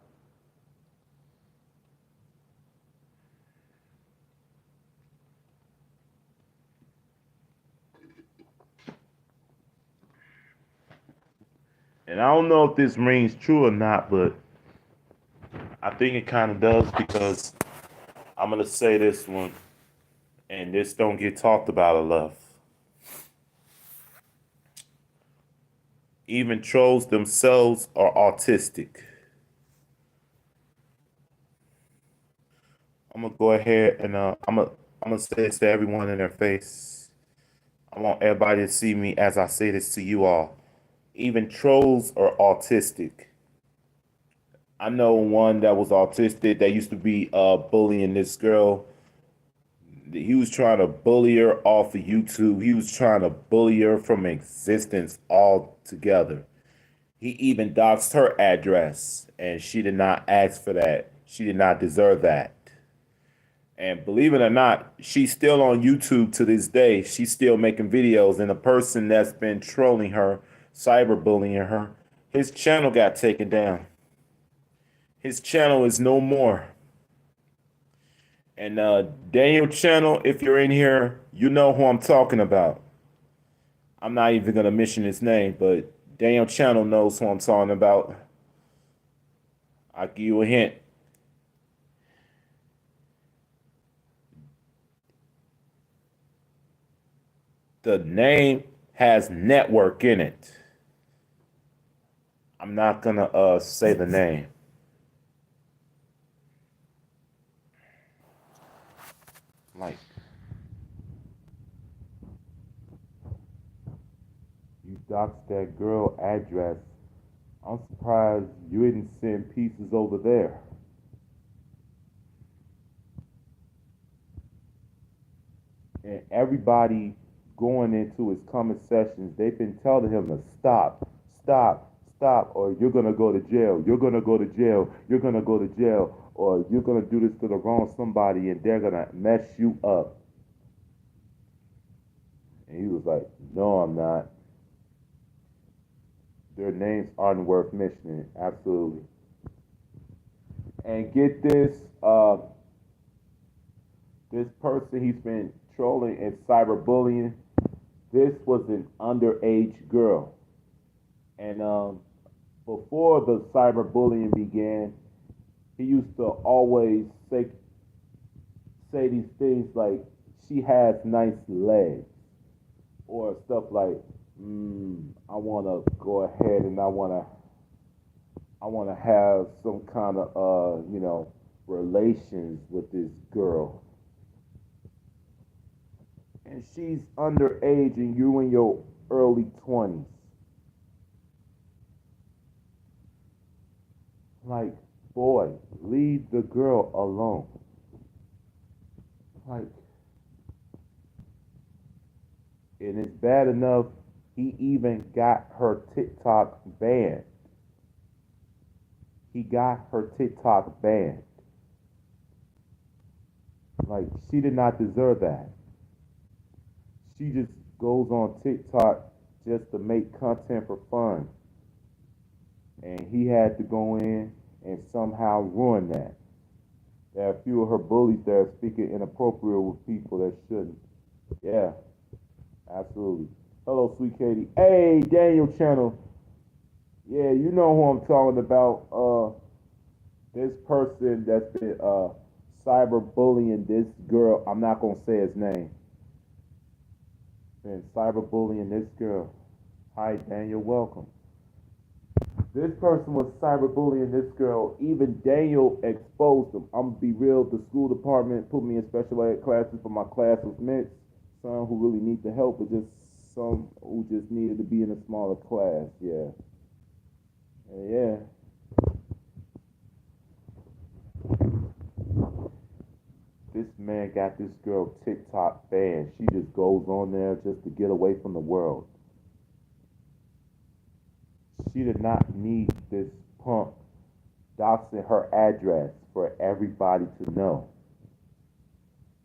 And I don't know if this rings true or not, but I think it kind of does because I'm gonna say this one, and this don't get talked about enough. Even trolls themselves are autistic. I'm gonna go ahead and I'm gonna say this to everyone in their face. I want everybody to see me as I say this to you all. Even trolls are autistic. I know one that was autistic that used to be bullying this girl. He was trying to bully her off of YouTube. He was trying to bully her from existence altogether. He even doxed her address, and she did not ask for that. She did not deserve that. And believe it or not, she's still on YouTube to this day. She's still making videos, and the person that's been trolling her, cyberbullying her, his channel got taken down. His channel is no more. And Daniel Channel, if you're in here, you know who I'm talking about. I'm not even gonna mention his name, but Daniel Channel knows who I'm talking about. I'll give you a hint. The name has network in it. I'm not gonna say the name. Like, you doxed that girl address. I'm surprised you didn't send pieces over there. And everybody going into his comment sessions, they've been telling him to stop, stop, stop, or you're gonna go to jail. You're gonna go to jail. You're gonna go to jail, or you're gonna do this to the wrong somebody, and they're gonna mess you up. And he was like, "No, I'm not. Their names aren't worth mentioning. Absolutely." And get this, this person he's been trolling and cyberbullying. This was an underage girl, and before the cyberbullying began, he used to always say these things like she has nice legs or stuff like I want to go ahead and I want to have some kind of relations with this girl, and she's underage and you in your early 20s. Like, boy, leave the girl alone. Like, and it's bad enough he even got her TikTok banned. He got her TikTok banned. Like, she did not deserve that. She just goes on TikTok just to make content for fun. And he had to go in and somehow ruin that. There are a few of her bullies that are speaking inappropriate with people that shouldn't. Yeah, absolutely. Hello, sweet Katie. Hey, Daniel Channel. Yeah, you know who I'm talking about. This person that's been cyberbullying this girl. I'm not gonna say his name. Been cyberbullying this girl. Hi, Daniel. Welcome. This person was cyberbullying this girl. Even Daniel exposed him. I'm gonna be real. The school department put me in special ed classes, but my class was mixed. Some who really need the help, but just some who just needed to be in a smaller class. Yeah, yeah. This man got this girl TikTok banned. She just goes on there just to get away from the world. She did not need this punk doxing her address for everybody to know.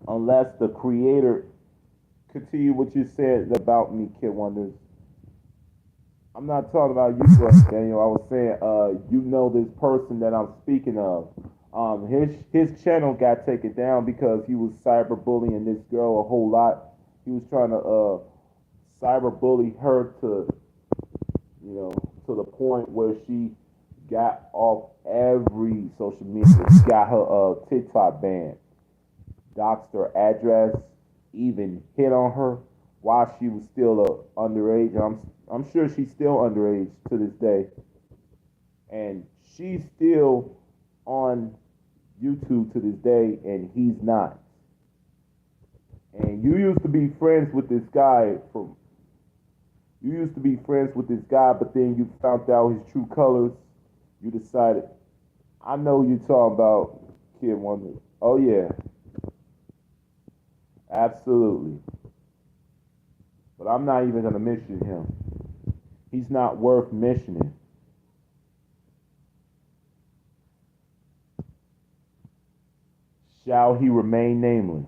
Unless the creator continue what you said about me, Kid Wonders. I'm not talking about you, Daniel. I was saying, you know this person that I'm speaking of. His channel got taken down because he was cyberbullying this girl a whole lot. He was trying to cyberbully her to, you know, to the point where she got off every social media. She got her TikTok banned, doxed her address, even hit on her while she was still underage. I'm sure she's still underage to this day, and she's still on YouTube to this day, and he's not. And you used to be friends with this guy from. You used to be friends with this guy, but then you found out his true colors. You decided, I know you talking about Kid Wonder. Oh yeah, absolutely. But I'm not even gonna mention him. He's not worth mentioning. Shall he remain nameless?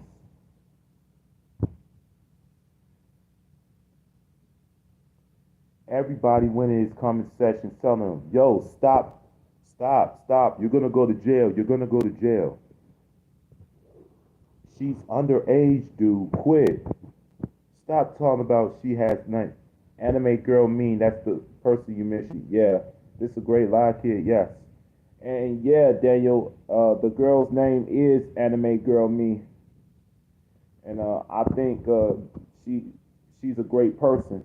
Everybody went in his comment section telling him, yo, stop, stop, stop. You're gonna go to jail. You're gonna go to jail. She's underage, dude. Quit. Stop talking about she has none. Anime girl mean, that's the person you mentioned. Yeah. This is a great live kid, yes. And yeah, Daniel, the girl's name is Anime Girl Me. And I think she she's a great person.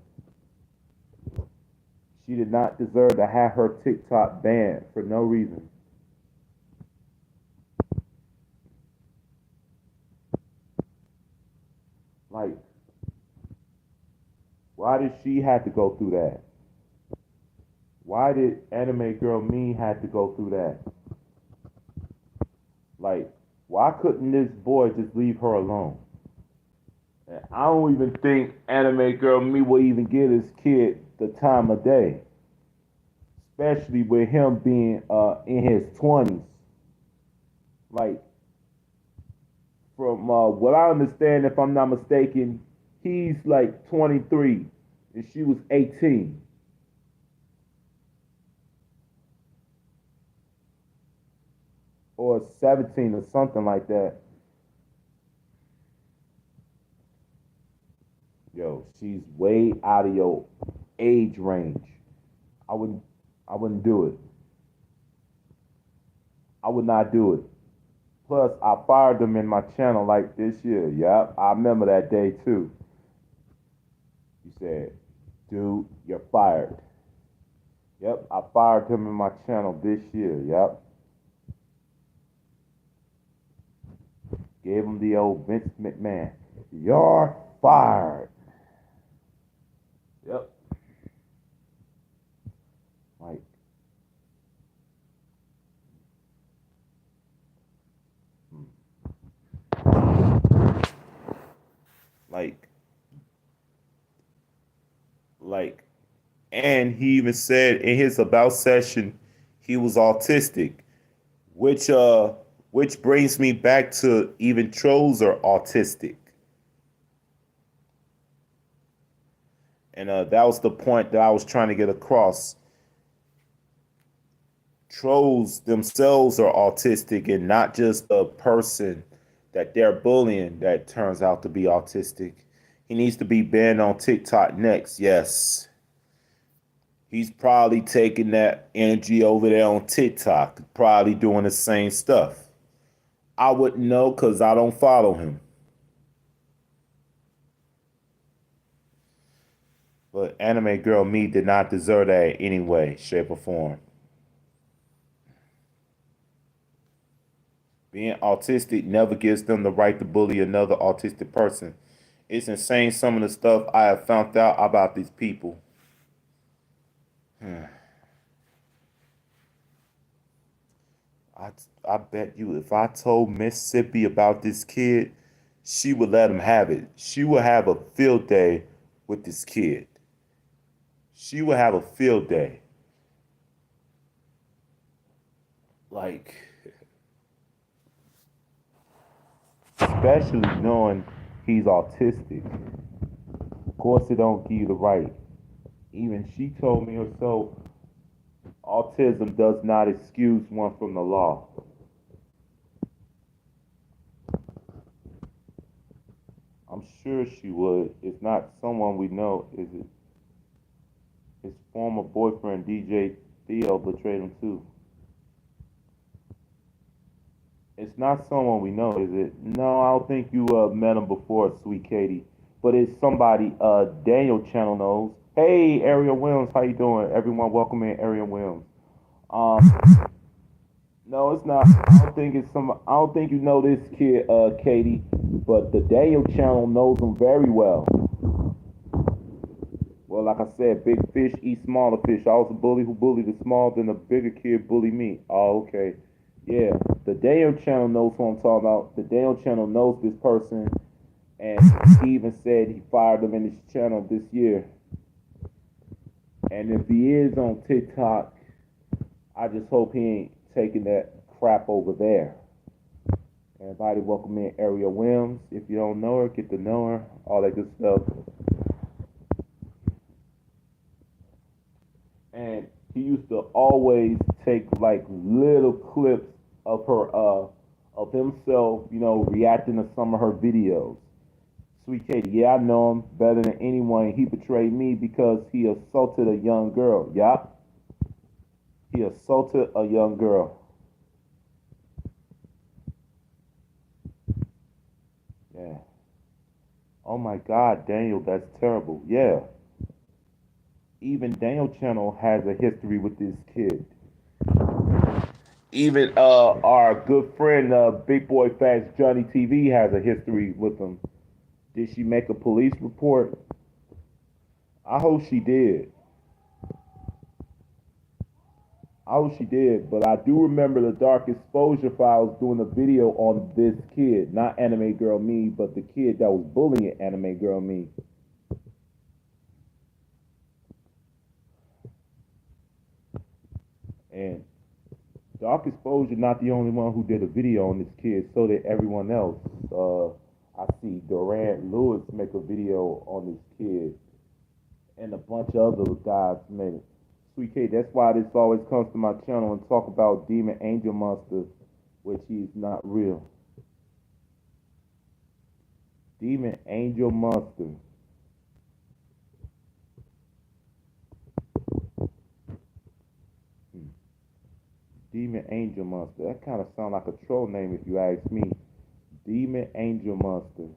She did not deserve to have her TikTok banned for no reason. Like, why did she have to go through that? Why did Anime Girl Me have to go through that? Like, why couldn't this boy just leave her alone? And I don't even think Anime Girl Me will even give this kid the time of day, especially with him being in his 20s. Like, from what I understand, if I'm not mistaken, he's like 23 and she was 18 or 17 or something like that. Yo, she's way out of your age range. I wouldn't I wouldn't do it. I would not do it. Plus, I fired them in my channel like this year. Yep, I remember that day too. You said, dude, you're fired. Yep, I fired him in my channel this year. Yep. Gave him the old Vince McMahon. You're fired. Yep. Like, like, like, and he even said in his about session he was autistic, which which brings me back to even trolls are autistic. And that was the point that I was trying to get across. trolls themselves are autistic and not just the person that they're bullying that turns out to be autistic. He needs to be banned on TikTok next. Yes. He's probably taking that energy over there on TikTok, probably doing the same stuff. I wouldn't know because I don't follow him. But Anime Girl Me did not deserve that in any way, shape, or form. Being autistic never gives them the right to bully another autistic person. It's insane some of the stuff I have found out about these people. I, I bet you if I told Mississippi about this kid, she would let him have it. She would have a field day with this kid. She would have a field day. Like, especially knowing he's autistic. Of course, it don't give you the right. Even she told me herself, autism does not excuse one from the law. I'm sure she would. It's not someone we know, is it? His former boyfriend, DJ Theo, betrayed him too. It's not someone we know, is it? No, I don't think you met him before, Sweet Katie. But it's somebody Daniel Channel knows. Hey, Ariel Williams, how you doing? Everyone, welcome in Ariel Williams. Um, no, it's not. I don't think it's some. I don't think you know this kid, Katie. But the Daniel Channel knows him very well. Well, like I said, big fish eat smaller fish. I was a bully who bullied the small, then the bigger kid bullied me. Oh, okay. Yeah, the Daniel Channel knows who I'm talking about. The Daniel Channel knows this person, and he even said he fired him in his channel this year. And if he is on TikTok, I just hope he ain't taking that crap over there. Everybody, welcome in Ariel Williams. If you don't know her, get to know her. All that good stuff. And he used to always take like little clips of her of himself, reacting to some of her videos. Sweet Katie, yeah, I know him better than anyone. He betrayed me because he assaulted a young girl. Yup. He assaulted a young girl. Yeah. Oh my God, Daniel, that's terrible. Yeah. Even Daniel Channel has a history with this kid. Even our good friend, Big Boy Fast Johnny TV, has a history with him. Did she make a police report? I hope she did. I hope she did. But I do remember the Dark Exposure Files doing a video on this kid, not Anime Girl Me, but the kid that was bullying Anime Girl Me. And Dark Exposure not the only one who did a video on this kid, so did everyone else. I see Durant Lewis make a video on this kid, and a bunch of other guys made it. Sweet K, that's why this always comes to my channel and talk about Demon Angel Monster, which he's not real. Demon Angel Monster. Demon Angel Monster. That kind of sounds like a troll name if you ask me. Demon Angel Monster.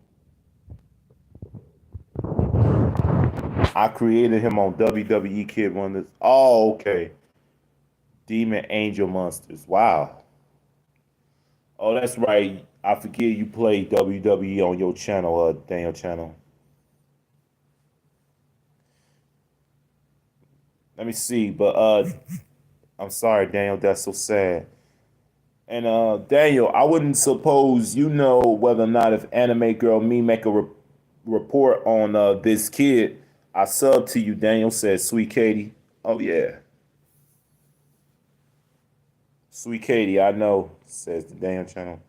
I created him on WWE Kid Wonders. Oh, okay. Demon Angel Monsters. Wow. Oh, that's right. I forget you play WWE on your channel, Daniel channel. Let me see, but I'm sorry, Daniel. That's so sad. And Daniel, I wouldn't suppose you know whether or not if Anime Girl Me make a report on this kid. I sub to you, Daniel, says Sweet Katie. Oh, yeah. Sweet Katie, I know, says the Daniel channel.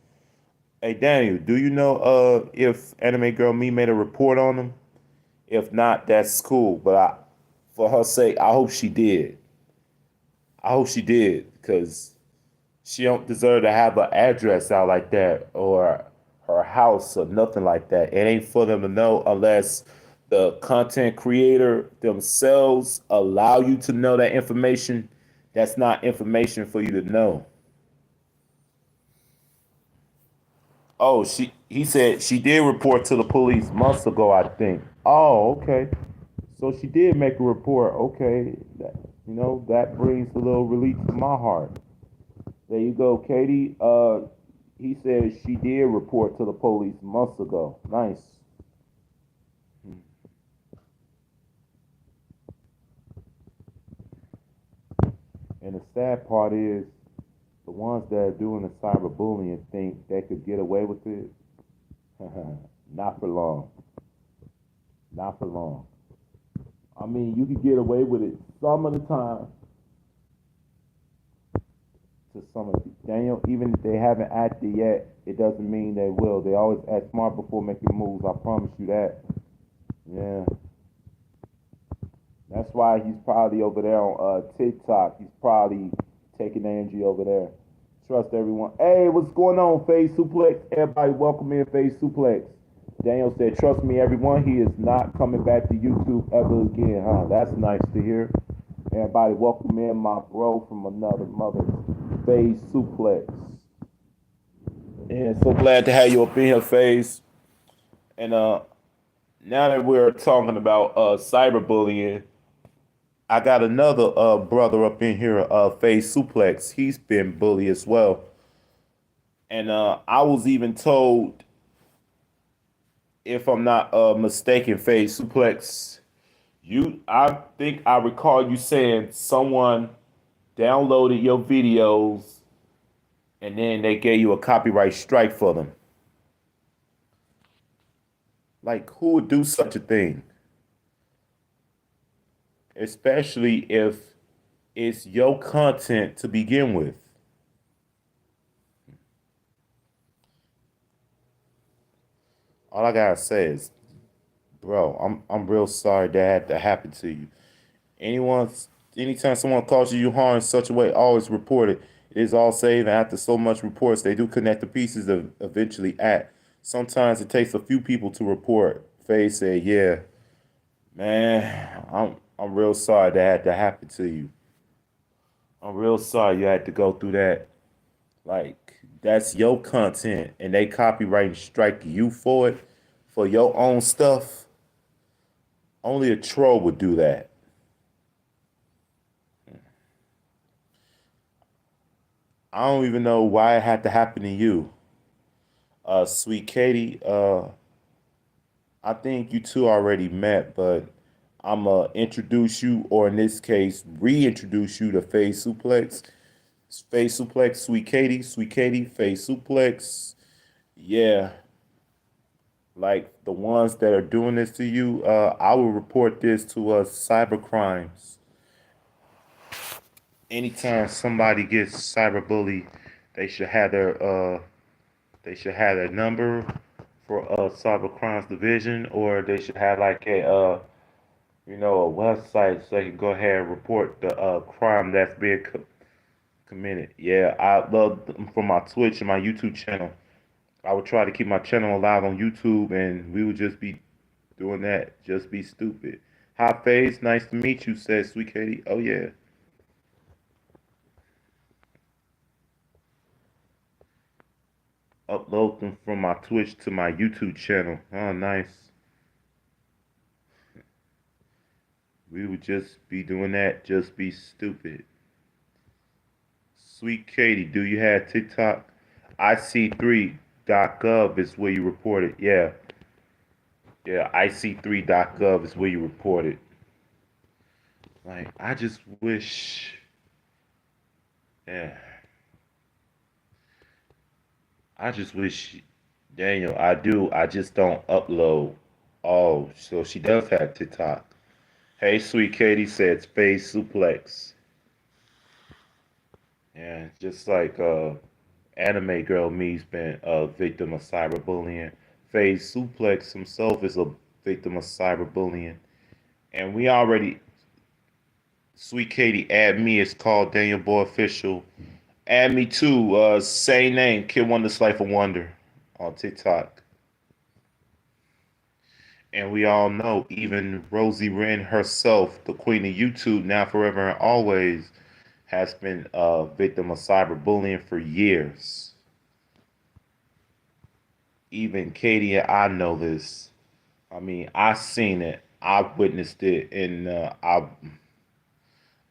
Hey, Daniel, do you know if Anime Girl Me made a report on him? If not, that's cool. But for her sake, I hope she did. I hope she did, because she don't deserve to have an address out like that, or her house or nothing like that. It ain't for them to know unless the content creator themselves allow you to know that information. That's not information for you to know. Oh, he said she did report to the police months ago, I think. Oh, okay. So she did make a report. Okay. That brings a little relief to my heart. There you go, Katie. He said she did report to the police months ago. Nice. And the sad part is the ones that are doing the cyberbullying think they could get away with it. Not for long. Not for long. I mean, you can get away with it some of the time to some of you. Daniel, even if they haven't acted yet, it doesn't mean they will. They always act smart before making moves. I promise you that. Yeah. That's why he's probably over there on TikTok. He's probably taking the energy over there. Trust everyone. Hey, what's going on, Phase Suplex? Everybody, welcome in, Phase Suplex. Daniel said, trust me, everyone, he is not coming back to YouTube ever again, huh? That's nice to hear. Everybody, welcome in my bro from another mother, Phase Suplex. And so glad to have you up in here, Phase. And now that we're talking about cyberbullying, I got another brother up in here, Phase Suplex. He's been bullied as well. And I was even told, if I'm not mistaken, Phase Suplex, I think I recall you saying someone downloaded your videos and then they gave you a copyright strike for them. Like, who would do such a thing? Especially if it's your content to begin with. All I gotta say is, bro, I'm real sorry that had to happen to you. Anyone, anytime someone causes you harm in such a way, always report it. It is all saved, and after so much reports, they do connect the pieces of eventually act. Sometimes it takes a few people to report. Faye said, "Yeah, man, I'm real sorry that had to happen to you. I'm real sorry you had to go through that. Like, that's your content, and they copyright and strike you for it, for your own stuff. Only a troll would do that." I don't even know why it had to happen to you. Sweet Katie, I think you two already met, but I'm going to introduce you, or in this case, reintroduce you to Phase Suplex. Phase Suplex, Sweet Katie, Phase Suplex. Yeah, like the ones that are doing this to you, I will report this to cyber crimes. Anytime somebody gets cyberbullied, they should have their number for cyber crimes division, or they should have like a website so they can go ahead and report the crime that's being committed. Yeah, I love them from my Twitch and my YouTube channel. I would try to keep my channel alive on YouTube, and we would just be doing that. Just be stupid. Hi, Face. Nice to meet you, says Sweet Katie. Oh, yeah. Upload them from my Twitch to my YouTube channel. Oh, nice. We would just be doing that. Just be stupid. Sweet Katie, do you have TikTok? IC3.gov is where you report it. Yeah. Yeah, IC3.gov is where you report it. Like, I just wish. Yeah. I just wish. Daniel, I do. I just don't upload. Oh, so she does have TikTok. Hey, Sweet Katie said Space Suplex. Yeah, just like anime girl me's been a victim of cyberbullying. Phase Suplex himself is a victim of cyberbullying. And we already Sweet Katie, add me. It's called Daniel Boy Official. Add me too. Same name, Kid Wonder's Life of Wonder on TikTok. And we all know even Rosie Wren herself, the queen of YouTube, now forever and always, has been a victim of cyberbullying for years. Even Katie and I know this. I mean, I seen it. I witnessed it, and I.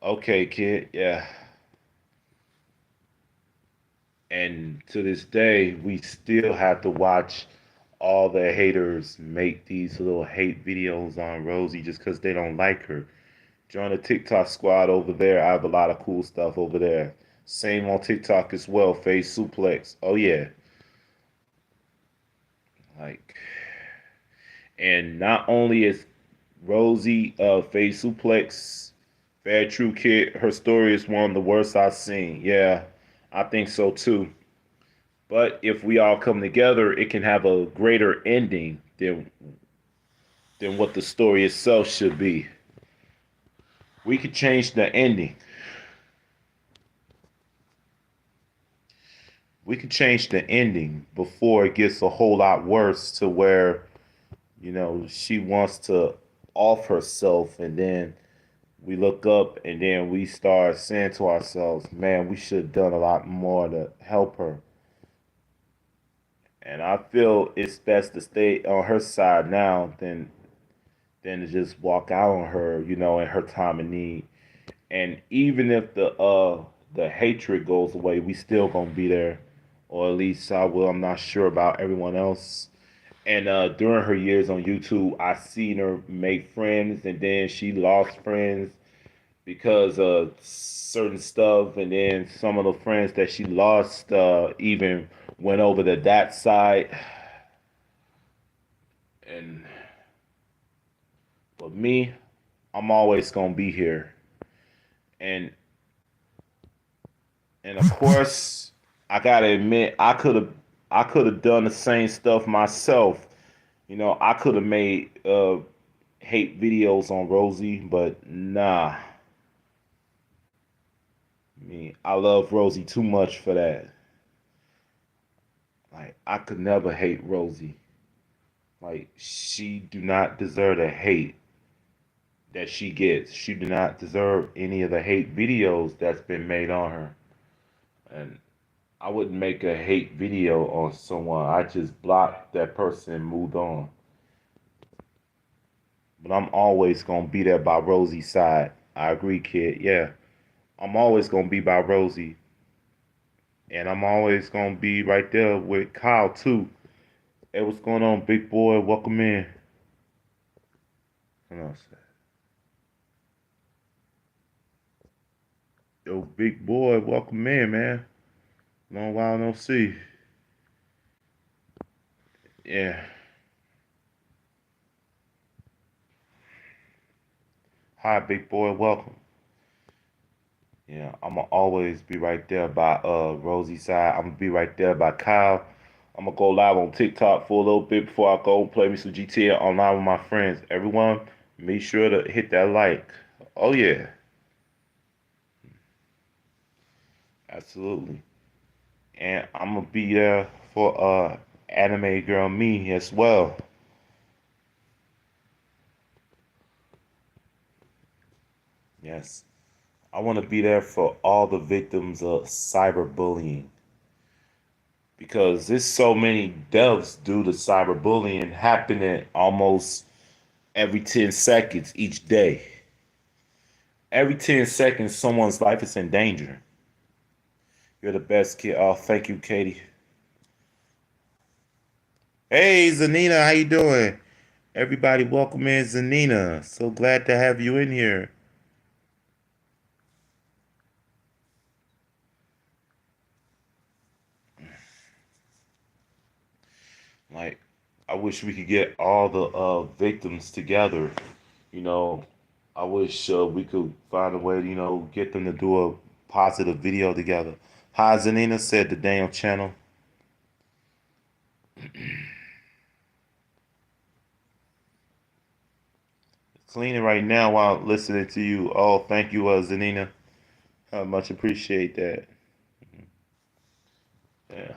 Okay, kid, yeah. And to this day, we still have to watch all the haters make these little hate videos on Rosie just because they don't like her. Join the TikTok squad over there. I have a lot of cool stuff over there. Same on TikTok as well. Face Suplex. Oh yeah. Like, and not only is Rosie Face Suplex Fair True Kid, her story is one of the worst I've seen. Yeah, I think so too. But if we all come together, it can have a greater ending than what the story itself should be. We could change the ending. We could change the ending before it gets a whole lot worse to where, she wants to off herself and then we look up and then we start saying to ourselves, man, we should have done a lot more to help her. And I feel it's best to stay on her side now than to just walk out on her, in her time of need. And even if the hatred goes away, we still gonna be there, or at least I will. I'm not sure about everyone else. And during her years on YouTube, I seen her make friends, and then she lost friends because of certain stuff, and then some of the friends that she lost even went over to that side. And for me, I'm always gonna be here, and of course, I gotta admit, I could have done the same stuff myself. I could have made hate videos on Rosie, but nah. I mean, I love Rosie too much for that. Like, I could never hate Rosie. Like, she do not deserve the hate that she gets. She do not deserve any of the hate videos that's been made on her. And I wouldn't make a hate video on someone. I just blocked that person and moved on. But I'm always gonna be there by Rosie's side. I agree, kid. Yeah. I'm always gonna be by Rosie. And I'm always gonna be right there with Kyle too. Hey, what's going on, big boy? Welcome in. Hold on a sec. Yo, big boy, welcome in, man. Long while no see. Yeah. Hi, big boy, welcome. Yeah, I'ma always be right there by Rosie's side. I'm gonna be right there by Kyle. I'm gonna go live on TikTok for a little bit before I go play me some GTA online with my friends. Everyone, make sure to hit that like. Oh yeah, absolutely. And I'm gonna be there for anime girl me as well. Yes. I want to be there for all the victims of cyberbullying because there's so many deaths due to cyberbullying happening almost every 10 seconds each day. Every 10 seconds, someone's life is in danger. You're the best kid. Oh, thank you, Katie. Hey, Zanina, how you doing? Everybody, welcome in, Zanina. So glad to have you in here. Like, I wish we could get all the victims together. You know, I wish we could find a way to, get them to do a positive video together. Hi, Zanina said the damn channel. cleaning right now while listening to you. Oh, thank you, Zanina. I much appreciate that. Yeah.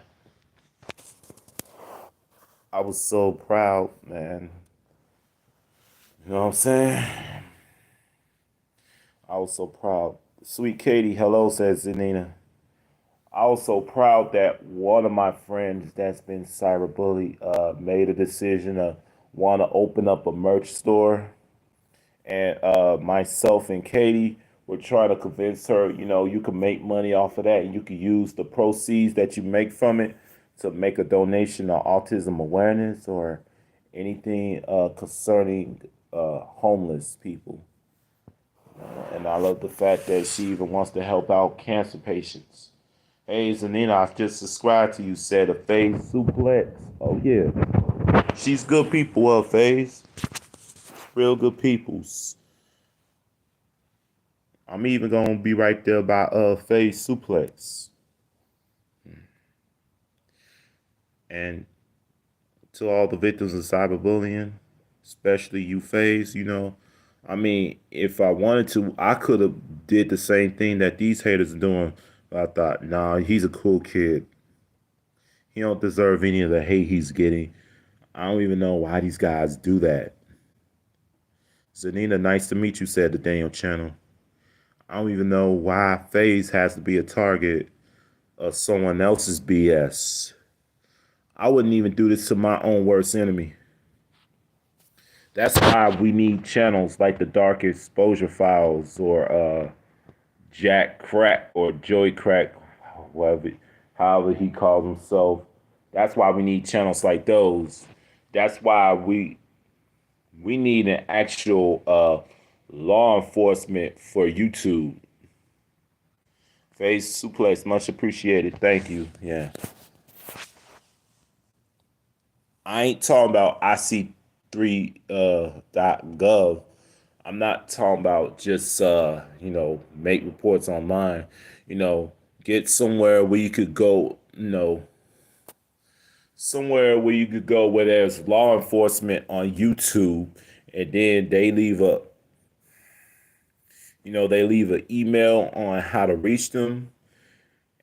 I was so proud, man. You know what I'm saying? I was so proud. Sweet Katie, hello, says Zanina. I was so proud that one of my friends that's been cyberbullied made a decision to want to open up a merch store. And myself and Katie were trying to convince her, you know, you can make money off of that and you can use the proceeds that you make from it to make a donation to autism awareness or anything concerning homeless people. And I love the fact that she even wants to help out cancer patients. Hey, Zanina, I just subscribed to you, said a Phase Suplex. Oh, yeah. She's good people, Phase. Real good peoples. I'm even going to be right there by Phase Suplex. And to all the victims of cyberbullying, especially you, Phase, you know, I mean, if I wanted to, I could have did the same thing that these haters are doing. But I thought, nah, he's a cool kid. He don't deserve any of the hate he's getting. I don't even know why these guys do that. Zanina, nice to meet you, said the Daniel channel. I don't even know why FaZe has to be a target of someone else's BS. I wouldn't even do this to my own worst enemy. That's why we need channels like the Dark Exposure Files or Jack Crack or Joey Crack, whatever, however he calls himself. That's why we need channels like those. That's why we need an actual law enforcement for YouTube. Phase Suplex, much appreciated. Thank you. Yeah. I ain't talking about IC3.gov. I'm not talking about just make reports online. You know, get somewhere where you could go, somewhere where you could go where there's law enforcement on YouTube, and then they leave an email on how to reach them,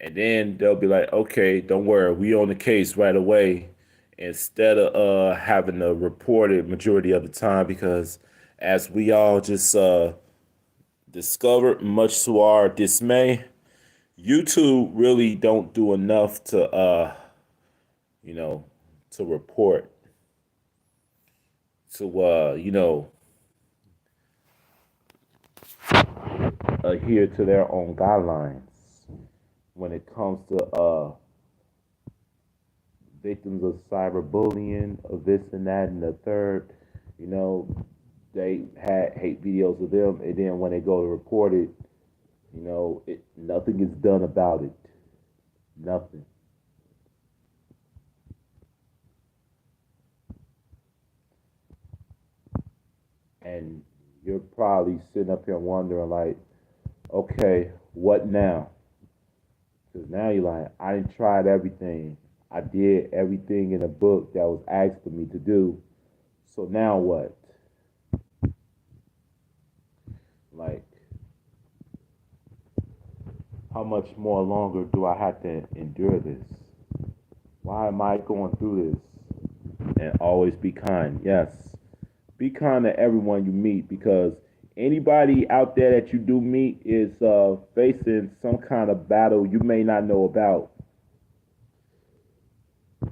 and then they'll be like, okay, don't worry, we on the case right away, instead of having to report it majority of the time, because as we all just discovered, much to our dismay, YouTube really don't do enough to to report, to adhere to their own guidelines when it comes to victims of cyberbullying, of this and that and the third. You know, they had hate videos of them, and then when they go to report it, nothing is done about it. Nothing. And you're probably sitting up here wondering, like, okay, what now? Because now you're like, I done tried everything. I did everything in the book that was asked of me to do. So now what? Like, how much more longer do I have to endure this? Why am I going through this? And always be kind. Yes. Be kind to everyone you meet, because anybody out there that you do meet is facing some kind of battle you may not know about.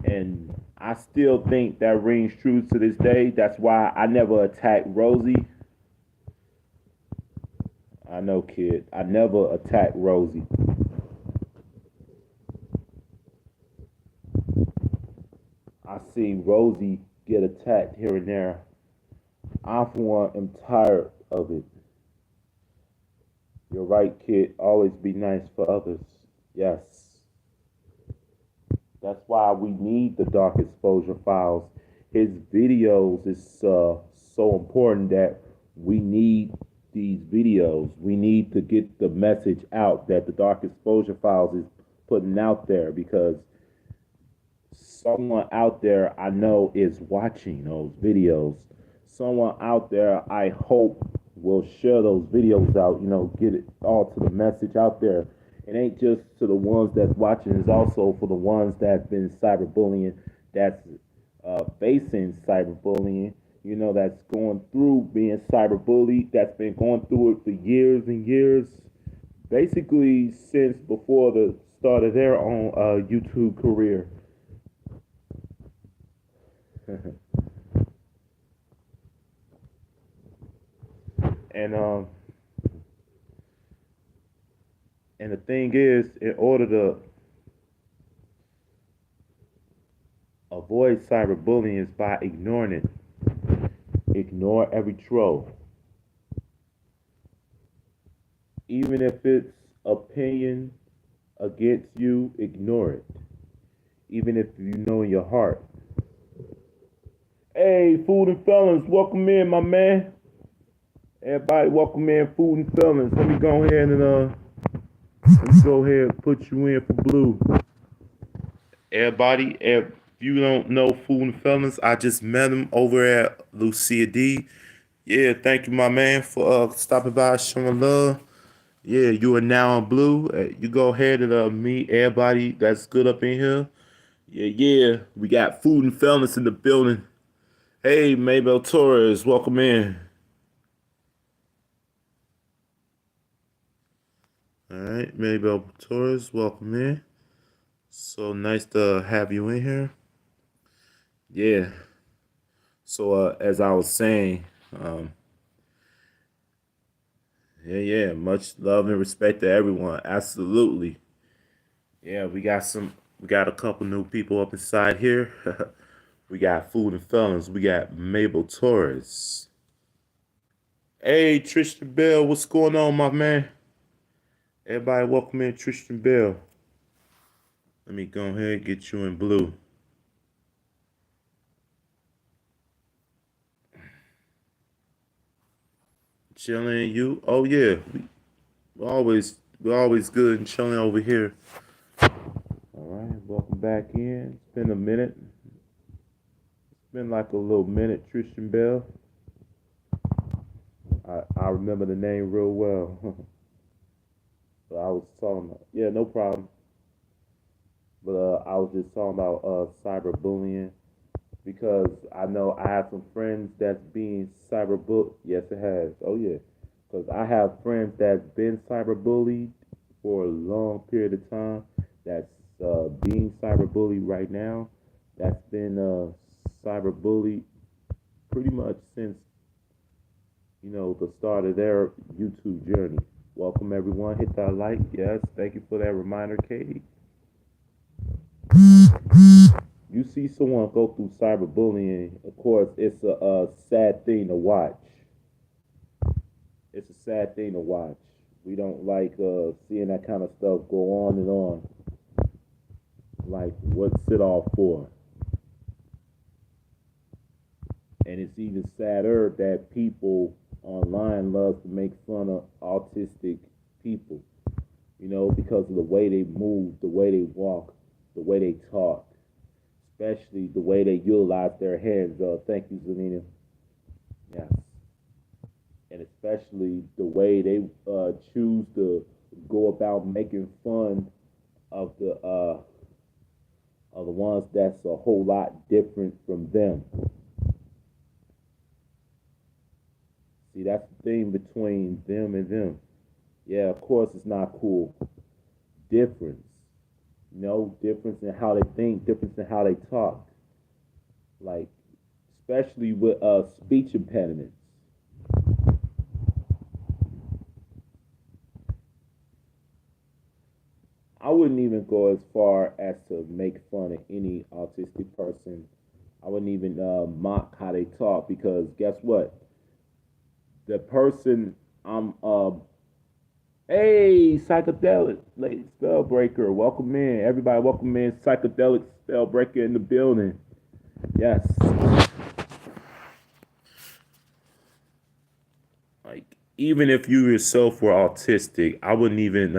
And I still think that rings true to this day. That's why I never attacked Rosie. I know, kid. I never attacked Rosie. I seen Rosie get attacked here and there. I, for one, am tired of it. You're right, kid. Always be nice for others. Yes. That's why we need the Dark Exposure Files. His videos is so important that we need these videos. We need to get the message out that the Dark Exposure Files is putting out there, because someone out there I know is watching those videos. someone out there, I hope, will share those videos out, get it all to the message out there. It ain't just to the ones that's watching, it's also for the ones that's been cyberbullying, that's facing cyberbullying, that's going through being cyberbullied, that's been going through it for years and years, basically since before the start of their own YouTube career. and and the thing is, in order to avoid cyberbullying is by ignoring it. Ignore every troll. Even if it's opinion against you, ignore it. Even if you know in your heart. Hey, Food and Felons, welcome in, my man. Everybody, welcome in, Food and Felons. Let me go ahead and put you in for Blue. Everybody, if you don't know Food and Felons, I just met him over at Lucia D. Yeah, thank you, my man, for stopping by, showing love. Yeah, you are now on Blue. You go ahead and meet everybody that's good up in here. Yeah. We got Food and Felons in the building. Hey, Maybell Torres, welcome in. All right, Maybell Torres, welcome in. So nice to have you in here. Yeah. So as I was saying, yeah, much love and respect to everyone. Absolutely. Yeah, we got a couple new people up inside here. We got Food and Felons. We got Mabel Torres. Hey, Tristan Bell, what's going on, my man? Everybody, welcome in Tristan Bell. Let me go ahead and get you in Blue. Chilling, you? Oh yeah, we're always good and chilling over here. All right, welcome back in. It's been a minute. It's been like a little minute, Tristan Bell. I remember the name real well. But I was talking about, yeah, no problem. But I was just talking about cyberbullying because I know I have some friends that's being cyberbullied. Yes, it has. Oh yeah, because I have friends that's been cyberbullied for a long period of time. That's being cyberbullied right now. That's been cyberbullied pretty much since the start of their YouTube journey. Welcome everyone. Hit that like. Yes, thank you for that reminder, Katie. You see someone go through cyberbullying, of course, it's a sad thing to watch. It's a sad thing to watch. We don't like seeing that kind of stuff go on and on. Like, what's it all for? And it's even sadder that people online love to make fun of autistic people, because of the way they move, the way they walk, the way they talk, especially the way they utilize their hands. Thank you, Zanina. Yes. And especially the way they choose to go about making fun of the ones that's a whole lot different from them. See, that's the thing between them and them. Yeah, of course it's not cool. Difference. Difference in how they think, difference in how they talk. Like, especially with speech impediments. I wouldn't even go as far as to make fun of any autistic person. I wouldn't even mock how they talk because guess what? The person I'm hey, psychedelic late spellbreaker, welcome in. Everybody welcome in psychedelic spellbreaker in the building. Yes. Like, even if you yourself were autistic, I wouldn't even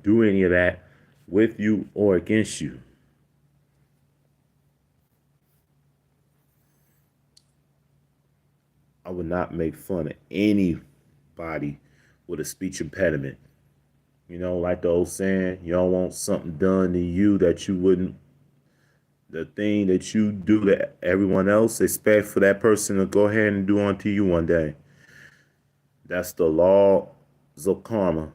do any of that with you or against you. I would not make fun of anybody with a speech impediment. You know, like the old saying, you don't want something done to you that you wouldn't, the thing that you do to everyone else, expect for that person to go ahead and do unto you one day. That's the laws of karma.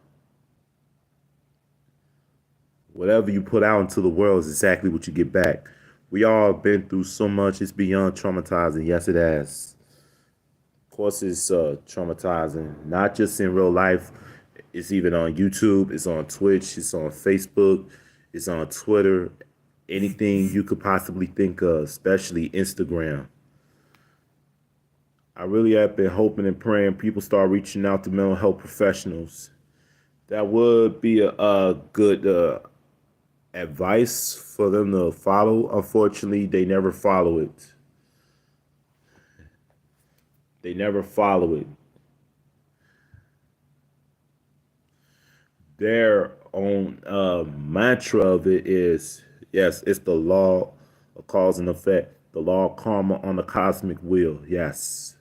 Whatever you put out into the world is exactly what you get back. We all been through so much, it's beyond traumatizing. Yes, it has. Of course, it's traumatizing, not just in real life. It's even on YouTube, it's on Twitch, it's on Facebook, it's on Twitter, anything you could possibly think of, especially Instagram. I really have been hoping and praying people start reaching out to mental health professionals. That would be a good advice for them to follow. Unfortunately, they never follow it. They never follow it. Their own mantra of it is yes, it's the law of cause and effect, the law of karma on the cosmic wheel. Yes.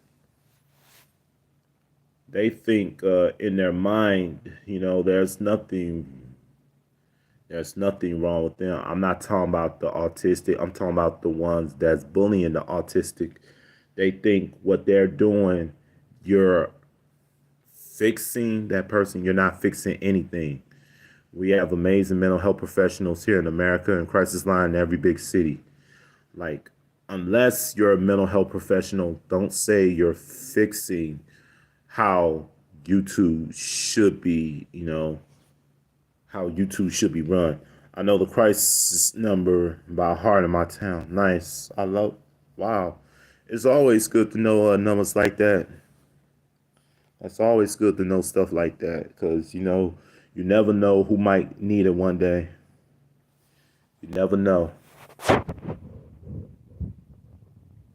They think in their mind, there's nothing wrong with them. I'm not talking about the autistic. I'm talking about the ones that's bullying the autistic. They think what they're doing, you're fixing that person. You're not fixing anything. We have amazing mental health professionals here in America and crisis line in every big city. Like, unless you're a mental health professional, don't say you're fixing how YouTube should be, how YouTube should be run. I know the crisis number by heart in my town. Nice. I love, wow. It's always good to know numbers like that. It's always good to know stuff like that because, you never know who might need it one day. You never know.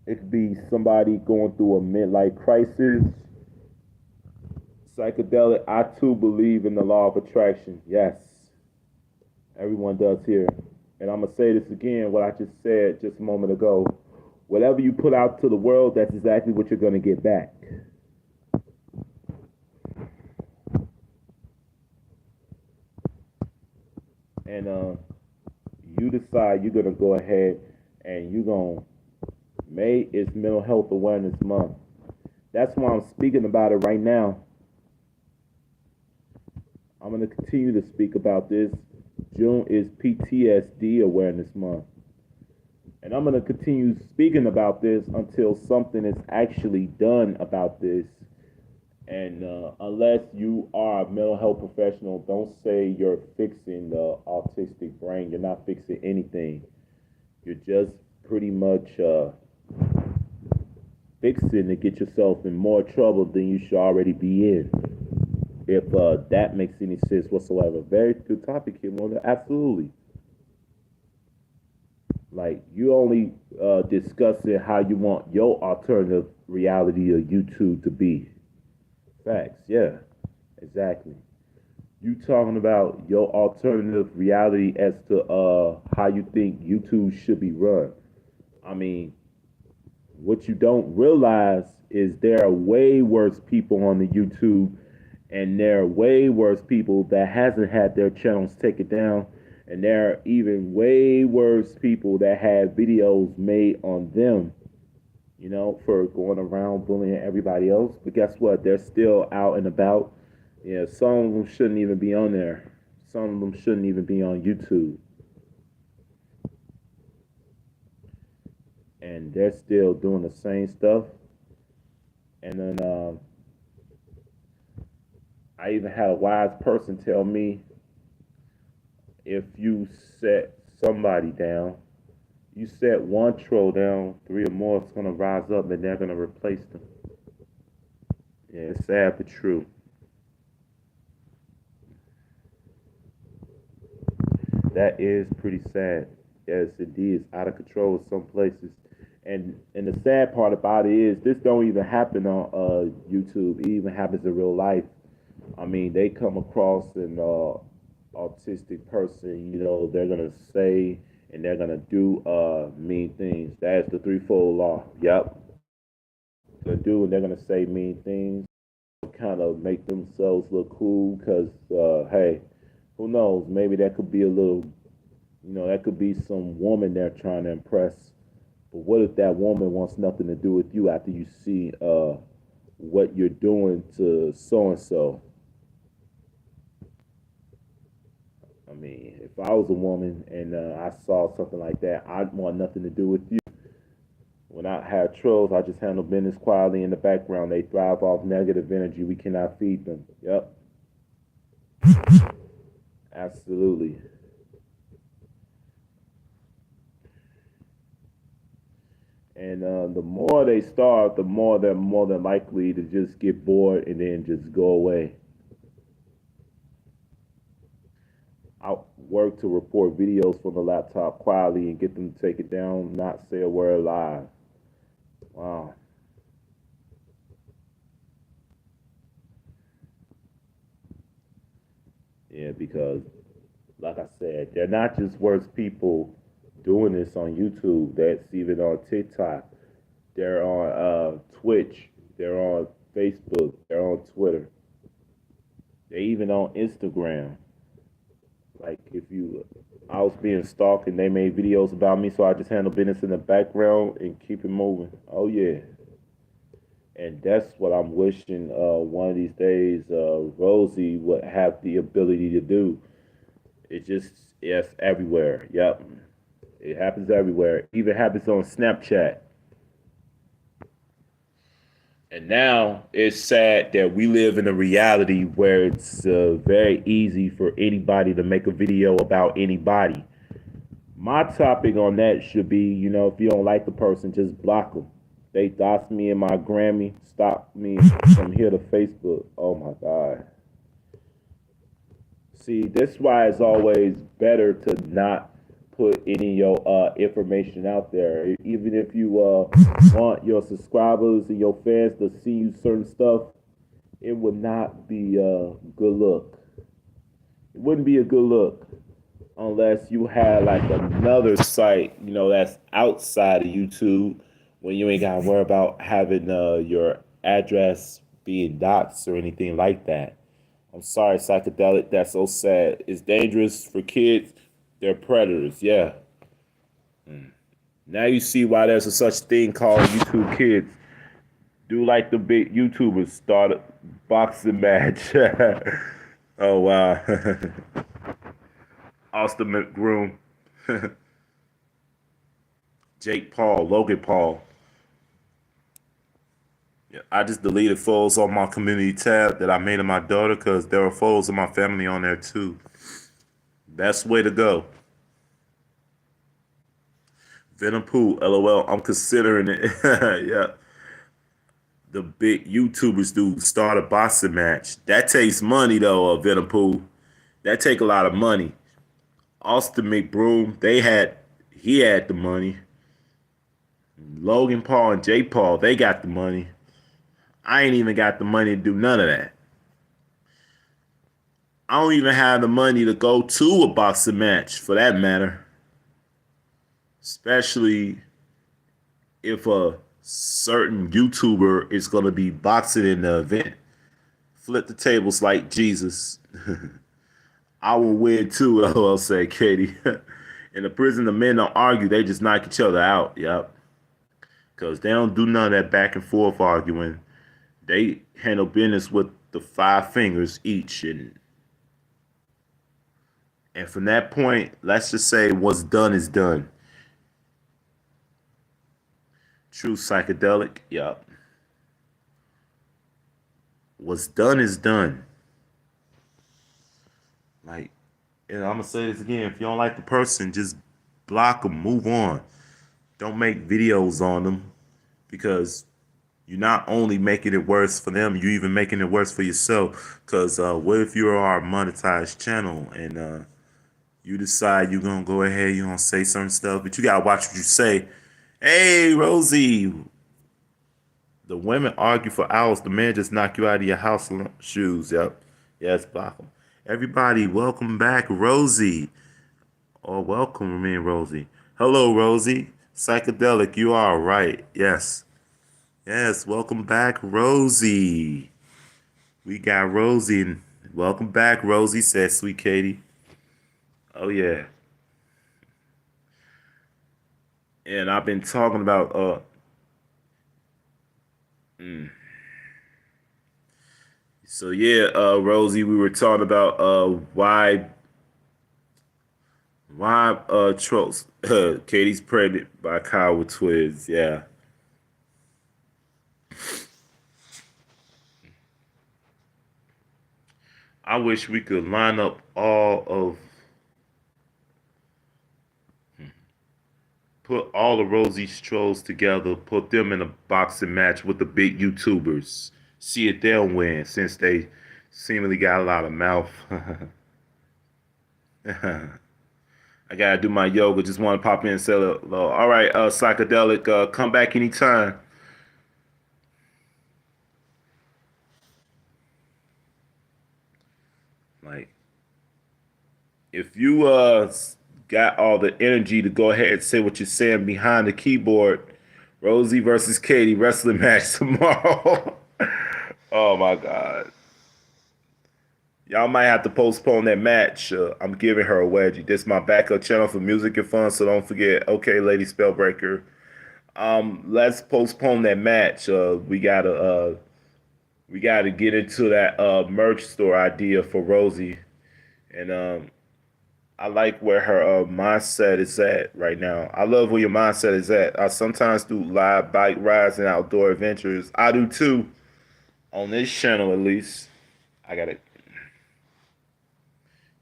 It could be somebody going through a midlife crisis. Psychedelic, I too believe in the law of attraction. Yes, everyone does here. And I'm going to say this again, what I just said just a moment ago. Whatever you put out to the world, that's exactly what you're going to get back. And you decide you're going to go ahead and you're going to, May is Mental Health Awareness Month. That's why I'm speaking about it right now. I'm going to continue to speak about this. June is PTSD Awareness Month. And I'm going to continue speaking about this until something is actually done about this. And unless you are a mental health professional, don't say you're fixing the autistic brain. You're not fixing anything. You're just pretty much fixing to get yourself in more trouble than you should already be in. If that makes any sense whatsoever. Very good topic here, Mona. Absolutely. Like, you only discussing how you want your alternative reality of YouTube to be. Facts, yeah, exactly. You talking about your alternative reality as to how you think YouTube should be run. I mean, what you don't realize is there are way worse people on the YouTube, and there are way worse people that hasn't had their channels taken down, and there are even way worse people that have videos made on them, for going around bullying everybody else. But guess what? They're still out and about. Yeah, some of them shouldn't even be on there. Some of them shouldn't even be on YouTube. And they're still doing the same stuff. And then I even had a wise person tell me, if you set somebody down, you set one troll down, three or more is going to rise up and they're going to replace them. Yeah, it's sad but true. That is pretty sad. Yes, indeed, it's out of control in some places. And the sad part about it is this don't even happen on YouTube. It even happens in real life. I mean, they come across an autistic person, they're gonna say and they're gonna do mean things. That's the threefold law. Yep. gonna do, and they're gonna say mean things, kind of make themselves look cool. Because hey, who knows? Maybe that could be a little, that could be some woman they're trying to impress. But what if that woman wants nothing to do with you after you see what you're doing to so and so? I mean, if I was a woman and I saw something like that, I'd want nothing to do with you. When I have trolls, I just handle business quietly in the background. They thrive off negative energy. We cannot feed them. Yep, absolutely. And the more they starve, the more they're more than likely to just get bored and then just go away. I work to report videos from the laptop quietly and get them to take it down, not say a word live. Wow. Yeah, because like I said, they're not just worse people doing this on YouTube. That's even on TikTok. They're on Twitch. They're on Facebook. They're on Twitter. They're even on Instagram. Like if you, I was being stalked and they made videos about me, so I just handle business in the background and keep it moving. Oh yeah, and that's what I'm wishing. One of these days, Rosie would have the ability to do. It just, yes, everywhere. Yep, it happens everywhere. It even happens on Snapchat. And now it's sad that we live in a reality where it's very easy for anybody to make a video about anybody. My topic on that should be, if you don't like the person, just block them. They doxed me in my Grammy, stop me from here to Facebook. Oh my God. See, that's why it's always better to not put any of your information out there. Even if you want your subscribers and your fans to see you certain stuff, it would not be a good look. It wouldn't be a good look unless you had like another site, that's outside of YouTube when you ain't got to worry about having your address being doxxed or anything like that. I'm sorry, psychedelic. That's so sad. It's dangerous for kids. They're predators. Yeah. Now you see why there's a such thing called YouTube Kids. Do like the big YouTubers start a boxing match. Oh wow. Austin McGroom, Jake Paul, Logan Paul. Yeah, I just deleted photos on my community tab that I made of my daughter because there were photos of my family on there too. Best way to go. Venom Pooh, LOL. I'm considering it. Yeah. The big YouTubers do start a boxing match. That takes money though, Venom Pooh. That take a lot of money. Austin McBroom, he had the money. Logan Paul and Jake Paul, they got the money. I ain't even got the money to do none of that. I don't even have the money to go to a boxing match for that matter. Especially if a certain YouTuber is going to be boxing in the event. Flip the tables like Jesus. I will win too, LL said Katie. In the prison, the men don't argue. They just knock each other out. Yep. Because they don't do none of that back and forth arguing. They handle business with the 5 fingers each. And from that point, let's just say what's done is done. True psychedelic. Yep. What's done is done. Like, and I'm gonna say this again: if you don't like the person, just block them, move on. Don't make videos on them because you're not only making it worse for them, you're even making it worse for yourself. Because what if you are a monetized channel and you decide you're gonna go ahead, you're gonna say certain stuff, but you gotta watch what you say. Hey, Rosie, the women argue for hours. The man just knock you out of your house shoes. Yep. Yes, block them. Everybody, welcome back, Rosie. Or welcome me, Rosie. Hello, Rosie. Psychedelic, you are right. Yes. Yes, welcome back, Rosie. We got Rosie. Welcome back, Rosie, said Sweet Katie. Oh, yeah. And I've been talking about, mm. So yeah, Rosie, we were talking about why trolls Katie's pregnant by Kyle with twins. Yeah. I wish we could line up put all of Rosie's trolls together, put them in a boxing match with the big YouTubers. See if they'll win since they seemingly got a lot of mouth. I gotta do my yoga. Just want to pop in and say hello. All right, psychedelic, come back anytime. Like, if you got all the energy to go ahead and say what you're saying behind the keyboard, Rosie versus Katie wrestling match tomorrow. Oh my God. Y'all might have to postpone that match. I'm giving her a wedgie. This is my backup channel for music and fun, so don't forget. Okay, Lady Spellbreaker. Let's postpone that match. We gotta get into that merch store idea for Rosie, and I like where her mindset is at right now. I love where your mindset is at. I sometimes do live bike rides and outdoor adventures. I do too, on this channel at least. I got it.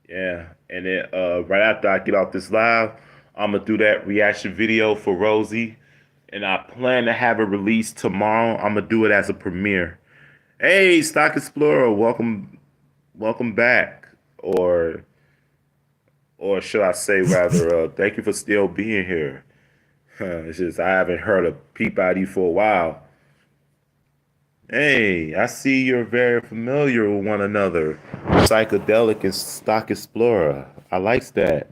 Yeah, and then right after I get off this live, I'm gonna do that reaction video for Rosie, and I plan to have it released tomorrow. I'm gonna do it as a premiere. Hey, Stock Explorer, welcome back, or should I say rather, thank you for still being here. It's just I haven't heard a peep out of you for a while. Hey, I see you're very familiar with one another. Psychedelic and Stock Explorer. I likes that.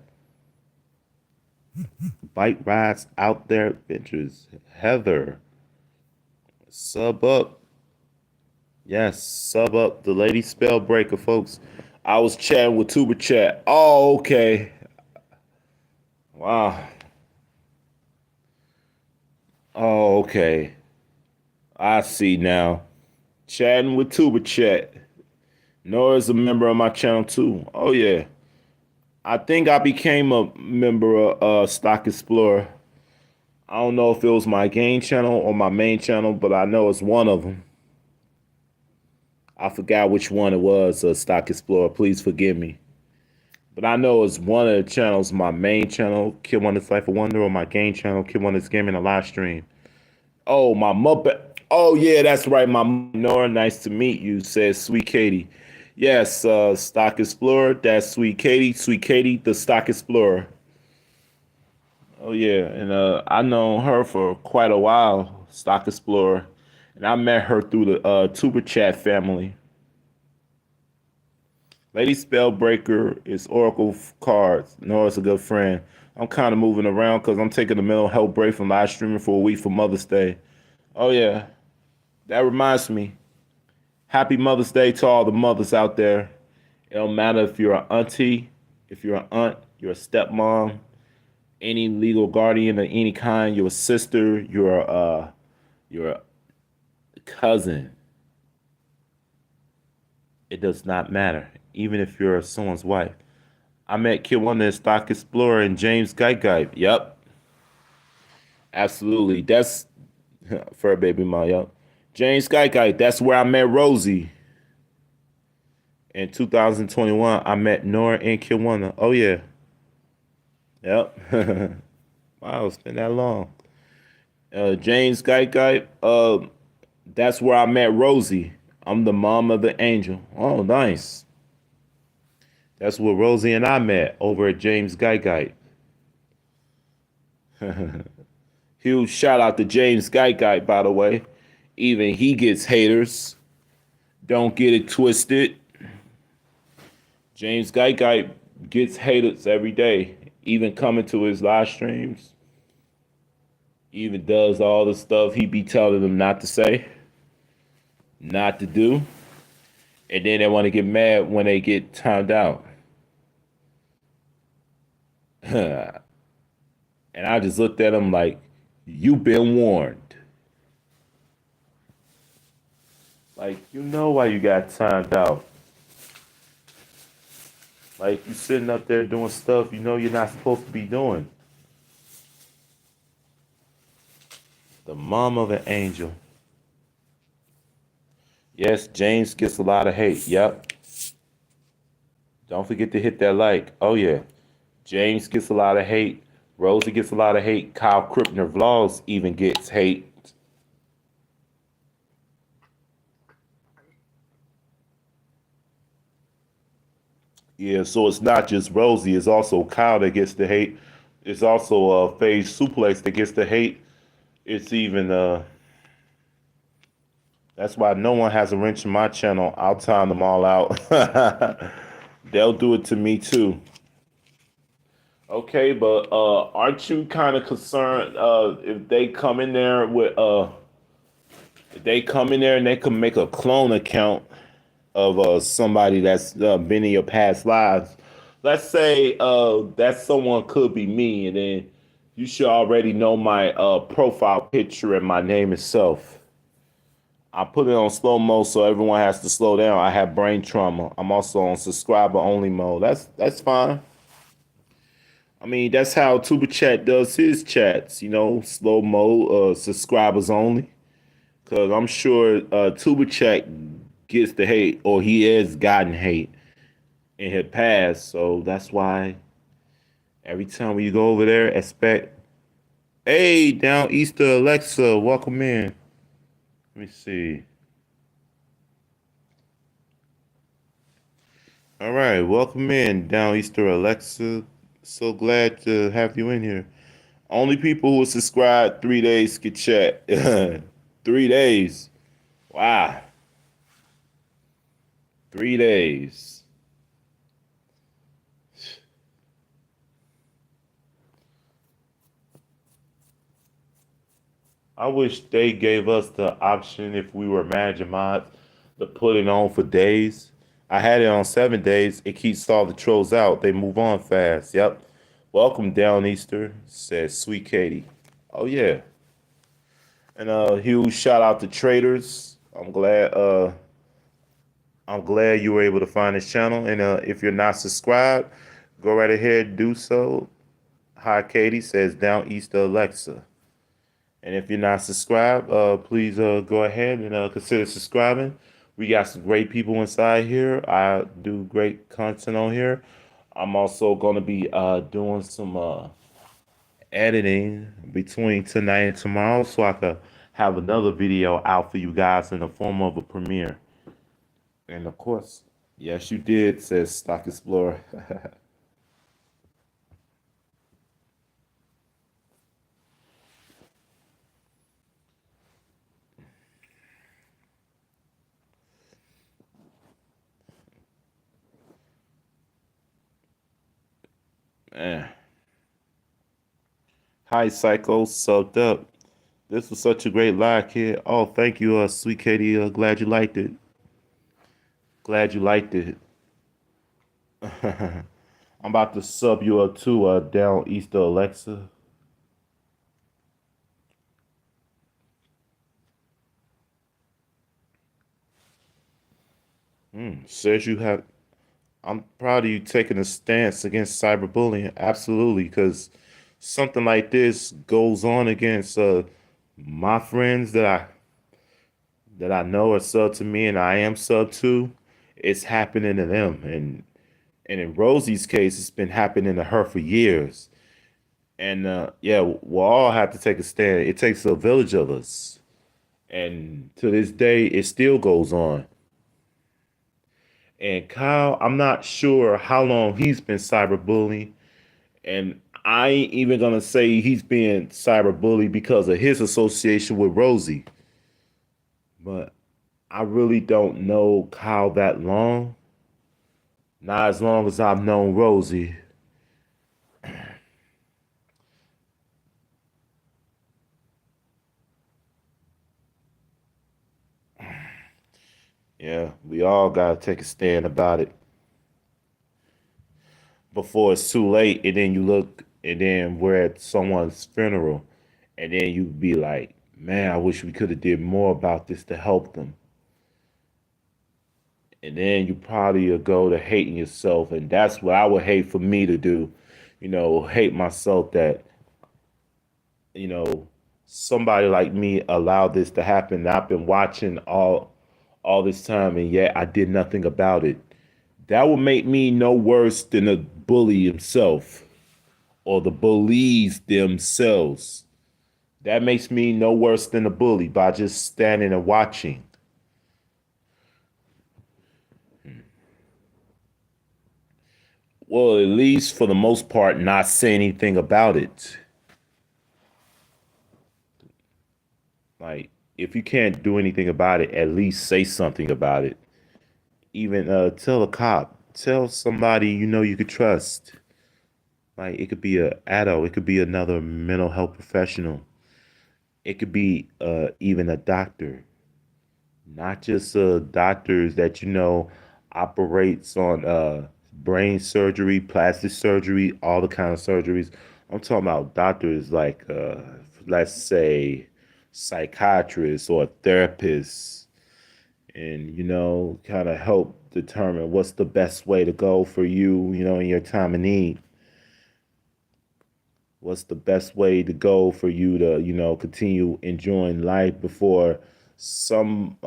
Bike rides, out there adventures. Heather, sub up. Yes, sub up the Lady Spellbreaker, folks. I was chatting with Tuber Chat. Oh, okay. Wow. Oh, okay. I see now. Chatting with Tuber Chat. Nora's a member of my channel too. Oh yeah. I think I became a member of Stock Explorer. I don't know if it was my game channel or my main channel, but I know it's one of them. I forgot which one it was, Stock Explorer. Please forgive me. But I know it's one of the channels, my main channel, Kid Wonder's Life of Wonder, or my game channel, Kid Wonder's Gaming, a live stream. Oh, my Muppet. Oh, yeah, that's right. My Nora, nice to meet you, says Sweet Katie. Yes, Stock Explorer, that's Sweet Katie. Sweet Katie, the Stock Explorer. Oh, yeah, and I known her for quite a while, Stock Explorer. And I met her through the Tuber Chat family. Lady Spellbreaker is Oracle cards. Nora's a good friend. I'm kind of moving around because I'm taking a mental health break from live streaming for a week for Mother's Day. Oh, yeah. That reminds me. Happy Mother's Day to all the mothers out there. It don't matter if you're an auntie, if you're an aunt, you're a stepmom, any legal guardian of any kind, you're a sister, you're a cousin. It does not matter, even if you're someone's wife. I met Kid Wonder and Stock Explorer and James Guy. Yep, absolutely. That's Fur Baby Ma. Yep. James Guy. That's where I met Rosie. In 2021, I met Nora and Kid Wonder. Oh yeah. Yep. Wow, it's been that long. James Guy. That's where I met Rosie. I'm the mom of the angel. Oh, nice. That's where Rosie and I met over at James Guy. Huge shout out to James Guy, by the way. Even he gets haters. Don't get it twisted. James Guy gets haters every day, even coming to his live streams. Even does all the stuff he be telling them not to say, not to do, and then they want to get mad when they get timed out. And I just looked at him like, you've been warned. Like, you know why you got timed out. Like, you sitting up there doing stuff you know you're not supposed to be doing. The mom of an angel. Yes, James gets a lot of hate. Yep. Don't forget to hit that like. Oh, yeah. James gets a lot of hate. Rosie gets a lot of hate. Kyle Krippner Vlogs even gets hate. Yeah, so it's not just Rosie. It's also Kyle that gets the hate. It's also FaZe Suplex that gets the hate. It's even that's why no one has a wrench in my channel. I'll time them all out. They'll do it to me too. Okay, but aren't you kind of concerned if they come in there with if they come in there and they can make a clone account of somebody that's been in your past lives? Let's say that someone could be me, and then you should already know my profile picture and my name itself. I put it on slow mo so everyone has to slow down. I have brain trauma. I'm also on subscriber only mode. That's fine. I mean, that's how Tuba Chat does his chats, slow mo, subscribers only. Because I'm sure Tuba Chat gets the hate, or he has gotten hate in his past. So that's why every time you go over there, expect, hey, down Easter Alexa, welcome in. Let me see. All right, welcome in, down Easter Alexa. So glad to have you in here. Only people who subscribe 3 days can chat. 3 days. Wow. 3 days. I wish they gave us the option if we were manager mods to put it on for days. I had it on 7 days. It keeps all the trolls out. They move on fast. Yep. Welcome down Easter, says Sweet Katie. Oh yeah. And huge shout out to traders. I'm glad you were able to find this channel. And if you're not subscribed, go right ahead and do so. Hi Katie, says down Easter Alexa. And if you're not subscribed, please go ahead and consider subscribing. We got some great people inside here. I do great content on here. I'm also going to be doing some editing between tonight and tomorrow so I could have another video out for you guys in the form of a premiere. And of course, yes, you did, says Stock Explorer. Man. Hi, Psycho, subbed up. This was such a great live, kid. Oh, thank you, Sweet Katie. Glad you liked it. Glad you liked it. I'm about to sub you up to down Easter Alexa. Says you have. I'm proud of you taking a stance against cyberbullying. Absolutely, because something like this goes on against my friends that I know are sub to me and I am sub to. It's happening to them, and in Rosie's case, it's been happening to her for years. And yeah, we'll all have to take a stand. It takes a village of us, and to this day, it still goes on. And Kyle, I'm not sure how long he's been cyberbullying. And I ain't even gonna say he's being cyberbullied because of his association with Rosie. But I really don't know Kyle that long. Not as long as I've known Rosie. Yeah, we all gotta take a stand about it before it's too late. And then you look, and then we're at someone's funeral, and then you be like, "Man, I wish we could have did more about this to help them." And then you probably will go to hating yourself, and that's what I would hate for me to do. Hate myself that you know somebody like me allowed this to happen. I've been watching all this time, and yet I did nothing about it. That would make me no worse than the bully himself or the bullies themselves. That makes me no worse than the bully by just standing and watching. Well, at least for the most part, not say anything about it. Like, if you can't do anything about it, at least say something about it. Even tell a cop, tell somebody you could trust. Like, it could be a adult, it could be another mental health professional, it could be even a doctor, not just doctors that operates on brain surgery, plastic surgery, all the kind of surgeries. I'm talking about doctors like let's say psychiatrists or therapists, and kind of help determine what's the best way to go for you, in your time of need. What's the best way to go for you to continue enjoying life before some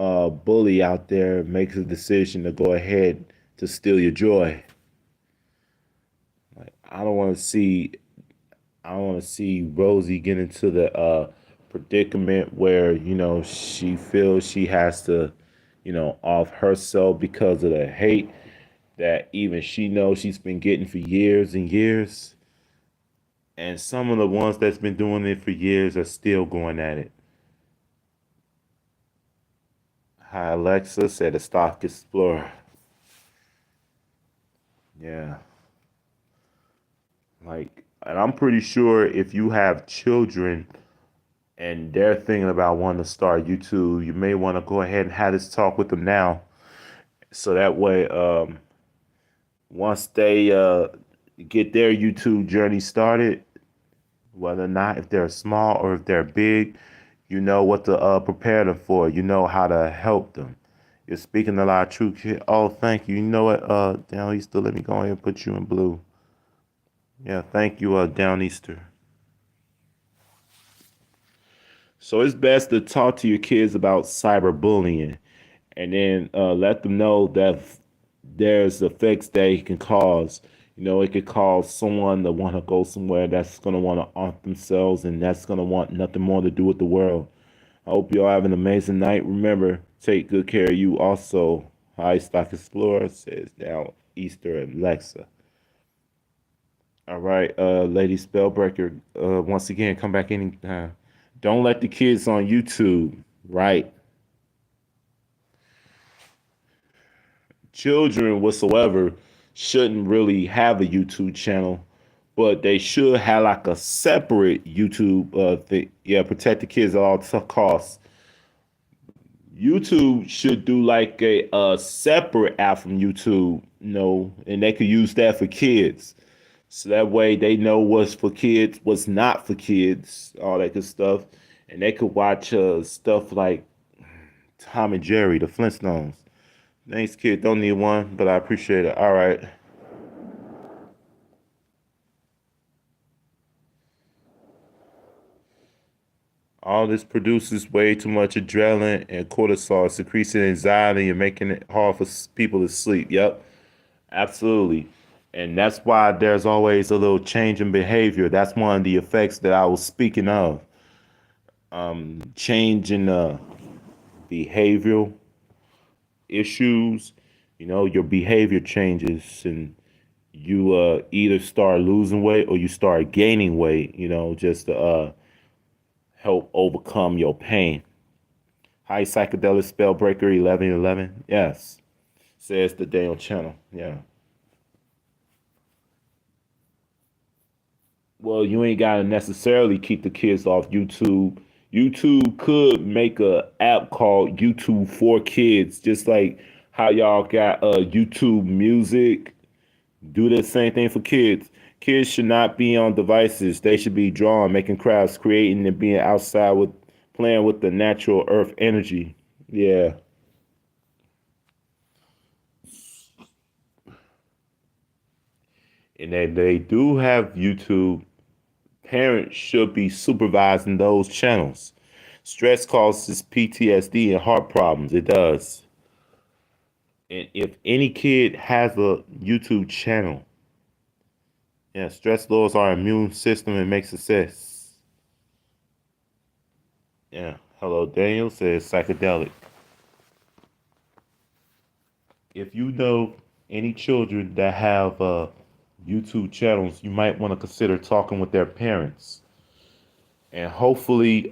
bully out there makes a decision to go ahead to steal your joy. Like, I don't want to see Rosie get into the predicament where she feels she has to off herself because of the hate that even she knows she's been getting for years and years. And some of the ones that's been doing it for years are still going at it. Hi, Alexa, said a stock explorer. Yeah. Like, and I'm pretty sure if you have children and they're thinking about wanting to start YouTube, you may want to go ahead and have this talk with them now. So that way, once they get their YouTube journey started, whether or not if they're small or if they're big, you know what to prepare them for. You know how to help them. You're speaking a lot of truth here. Oh, thank you. You know what, Down Easter, let me go ahead and put you in blue. Yeah, thank you, Down Easter. So it's best to talk to your kids about cyberbullying and then let them know that there's effects that it can cause. It could cause someone to want to go somewhere that's going to want to off themselves and that's going to want nothing more to do with the world. I hope you all have an amazing night. Remember, take good care of you also. Hi, Stock Explorer says Down Easter Alexa. All right, Lady Spellbreaker, once again, come back anytime. Don't let the kids on YouTube, right? Children whatsoever shouldn't really have a YouTube channel, but they should have like a separate YouTube thing. Yeah, protect the kids at all costs. YouTube should do like a separate app from YouTube, and they could use that for kids. So that way they know what's for kids, what's not for kids, all that good stuff. And they could watch stuff like Tom and Jerry, the Flintstones. Thanks, kid. Don't need one, but I appreciate it. All right. All this produces way too much adrenaline and cortisol. It's increasing anxiety and making it hard for people to sleep. Yep, absolutely. And that's why there's always a little change in behavior. That's one of the effects that I was speaking of. Change in behavioral issues. Your behavior changes and you either start losing weight or you start gaining weight, just to help overcome your pain. Hi, psychedelic spellbreaker 1111. Yes, says the Daniel channel. Yeah. Well, you ain't gotta necessarily keep the kids off YouTube. YouTube could make a app called YouTube for Kids, just like how y'all got YouTube Music. Do the same thing for kids. Kids should not be on devices. They should be drawing, making crafts, creating, and being outside with playing with the natural earth energy. Yeah. And then they do have YouTube. Parents should be supervising those channels. Stress causes PTSD and heart problems. It does. And if any kid has a YouTube channel, yeah, stress lowers our immune system and makes success. Yeah. Hello, Daniel says psychedelic. If you know any children that have YouTube channels, you might want to consider talking with their parents. And hopefully,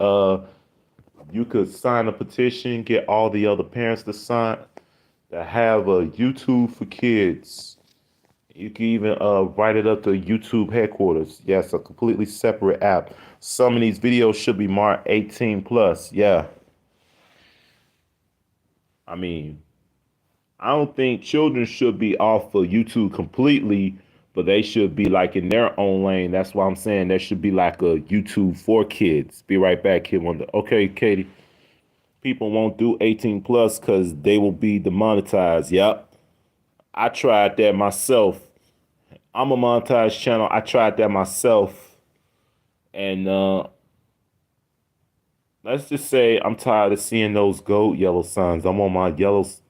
you could sign a petition, get all the other parents to sign to have a YouTube for kids. You can even write it up to YouTube headquarters. Yes, a completely separate app. Some of these videos should be marked 18 plus. Yeah. I mean, I don't think children should be off of YouTube completely, but they should be like in their own lane. That's why I'm saying there should be like a YouTube for kids. Be right back, Kid Wonder. Okay, Katie. People won't do 18 plus because they will be demonetized. Yep. I tried that myself. I'm a montage channel. I tried that myself. And let's just say I'm tired of seeing those gold yellow signs. I want my yellows,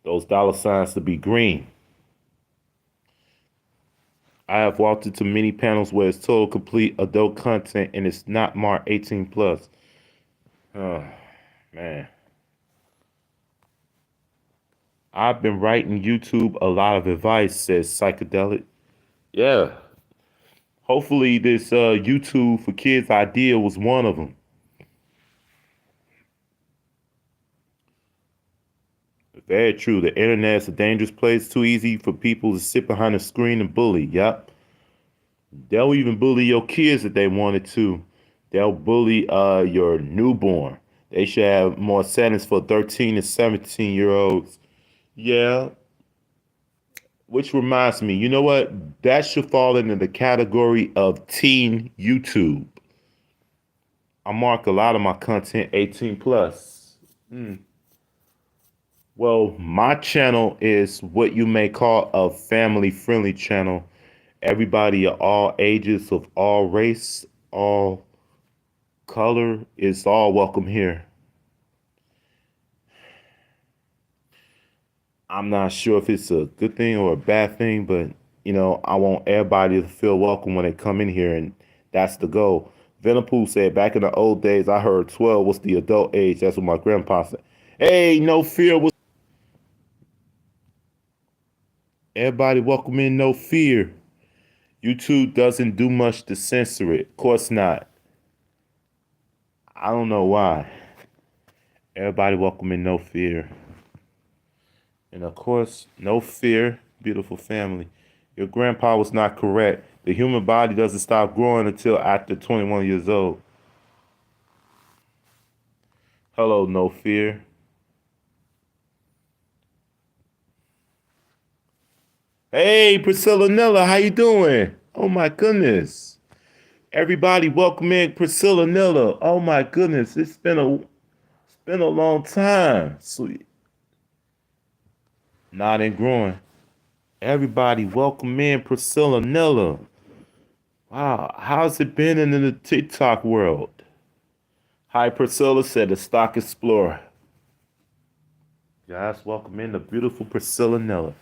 those dollar signs to be green. I have walked into many panels where it's total complete adult content and it's not marked 18 plus. Oh, man. I've been writing YouTube a lot of advice, says Psychedelic. Yeah. Hopefully this YouTube for kids idea was one of them. Very true. The internet's a dangerous place. Too easy for people to sit behind a screen and bully. Yep. They'll even bully your kids if they wanted to. They'll bully your newborn. They should have more settings for 13 and 17-year-olds. Yeah. Which reminds me, you know what? That should fall into the category of teen YouTube. I mark a lot of my content 18 plus. Well, my channel is what you may call a family friendly channel. Everybody of all ages, of all race, all color is all welcome here. I'm not sure if it's a good thing or a bad thing, but I want everybody to feel welcome when they come in here, and that's the goal. Venapool said, back in the old days, I heard 12 was the adult age. That's what my grandpa said. Hey, no fear was. Everybody welcome in, no fear. YouTube doesn't do much to censor it. Of course not. I don't know why. Everybody welcome in, no fear. And of course, no fear, beautiful family. Your grandpa was not correct. The human body doesn't stop growing until after 21 years old. Hello, no fear. Hey, Priscilla Nilla, how you doing? Oh my goodness. Everybody welcome in Priscilla Nilla. Oh my goodness. It's been a long time. Sweet. Nodding growing. Everybody welcome in Priscilla Nilla. Wow, how's it been in the TikTok world? Hi, Priscilla, said the Stock Explorer. Guys, welcome in the beautiful Priscilla Nilla.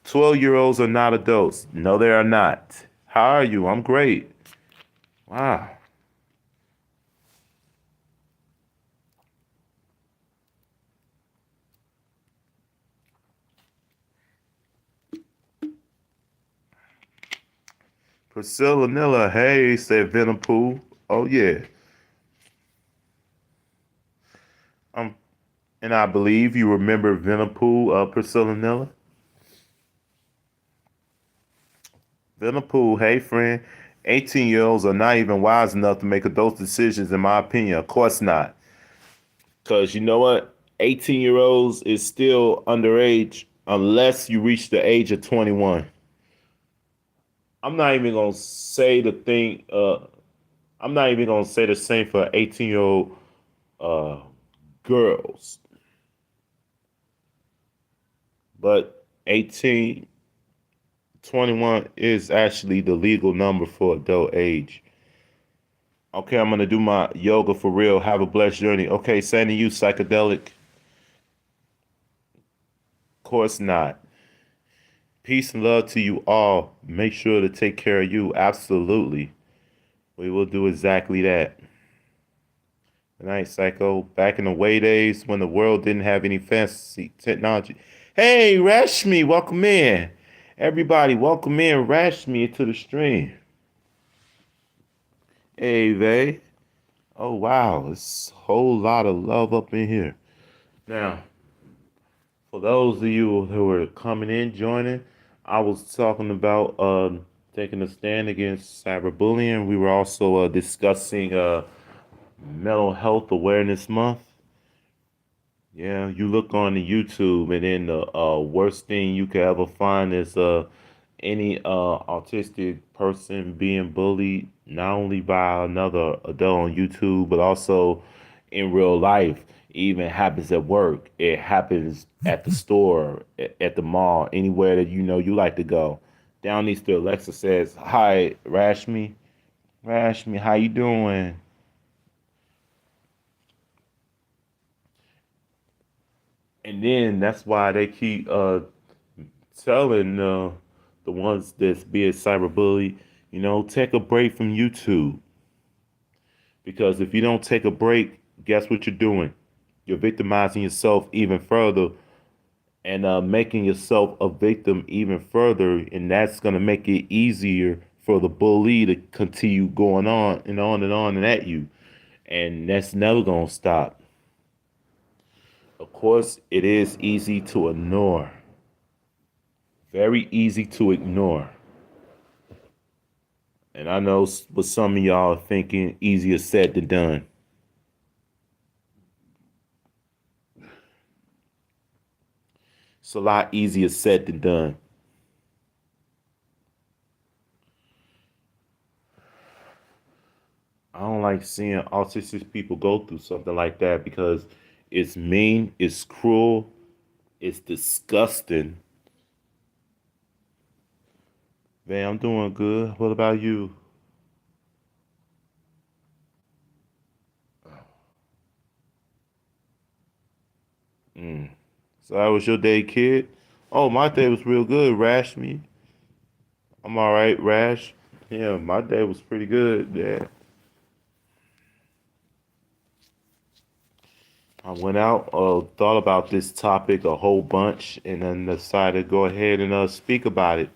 12-year-olds are not adults. No, they are not. How are you? I'm great. Wow. Priscilla Nilla, hey, said Venapool. Oh, yeah. Um, and I believe you remember Venapool, Priscilla Nilla. Venapool, hey, friend. 18-year-olds are not even wise enough to make adult decisions, in my opinion. Of course not. Because you know what? 18-year-olds is still underage unless you reach the age of 21. I'm not even gonna say the thing. I'm not even gonna say the same for 18-year-old uh, girls, but 18, 21 is actually the legal number for adult age. Okay, I'm gonna do my yoga for real. Have a blessed journey. Okay, sending you psychedelic. Of course not. Peace and love to you all. Make sure to take care of you. Absolutely. We will do exactly that. Good night, Psycho. Back in the way days when the world didn't have any fancy technology. Hey, Rashmi, welcome in. Everybody, welcome in Rashmi to the stream. Hey, Vay. Oh, wow. It's a whole lot of love up in here. Now, for those of you who are coming in, joining, I was talking about taking a stand against cyberbullying. We were also discussing Mental Health Awareness Month. Yeah, you look on the YouTube, and then the worst thing you could ever find is any autistic person being bullied, not only by another adult on YouTube, but also in real life. It even happens at work. It happens at the store, at the mall, anywhere that you know you like to go. Down East Alexa says, "Hi, Rashmi. Rashmi, how you doing?" And then that's why they keep telling the ones that's being cyberbullied, take a break from YouTube. Because if you don't take a break, guess what you're doing? You're victimizing yourself even further and making yourself a victim even further. And that's going to make it easier for the bully to continue going on and on and on and at you. And that's never going to stop. Of course, it is easy to ignore. Very easy to ignore. And I know what some of y'all are thinking, easier said than done. It's a lot easier said than done. I don't like seeing autistic people go through something like that because it's mean, it's cruel, it's disgusting. Man, I'm doing good. What about you? Mm. So how was your day, kid? Oh, my day was real good, Rash me. I'm all right, Rash. Yeah, my day was pretty good. Yeah. I went out, thought about this topic a whole bunch, and then decided to go ahead and speak about it.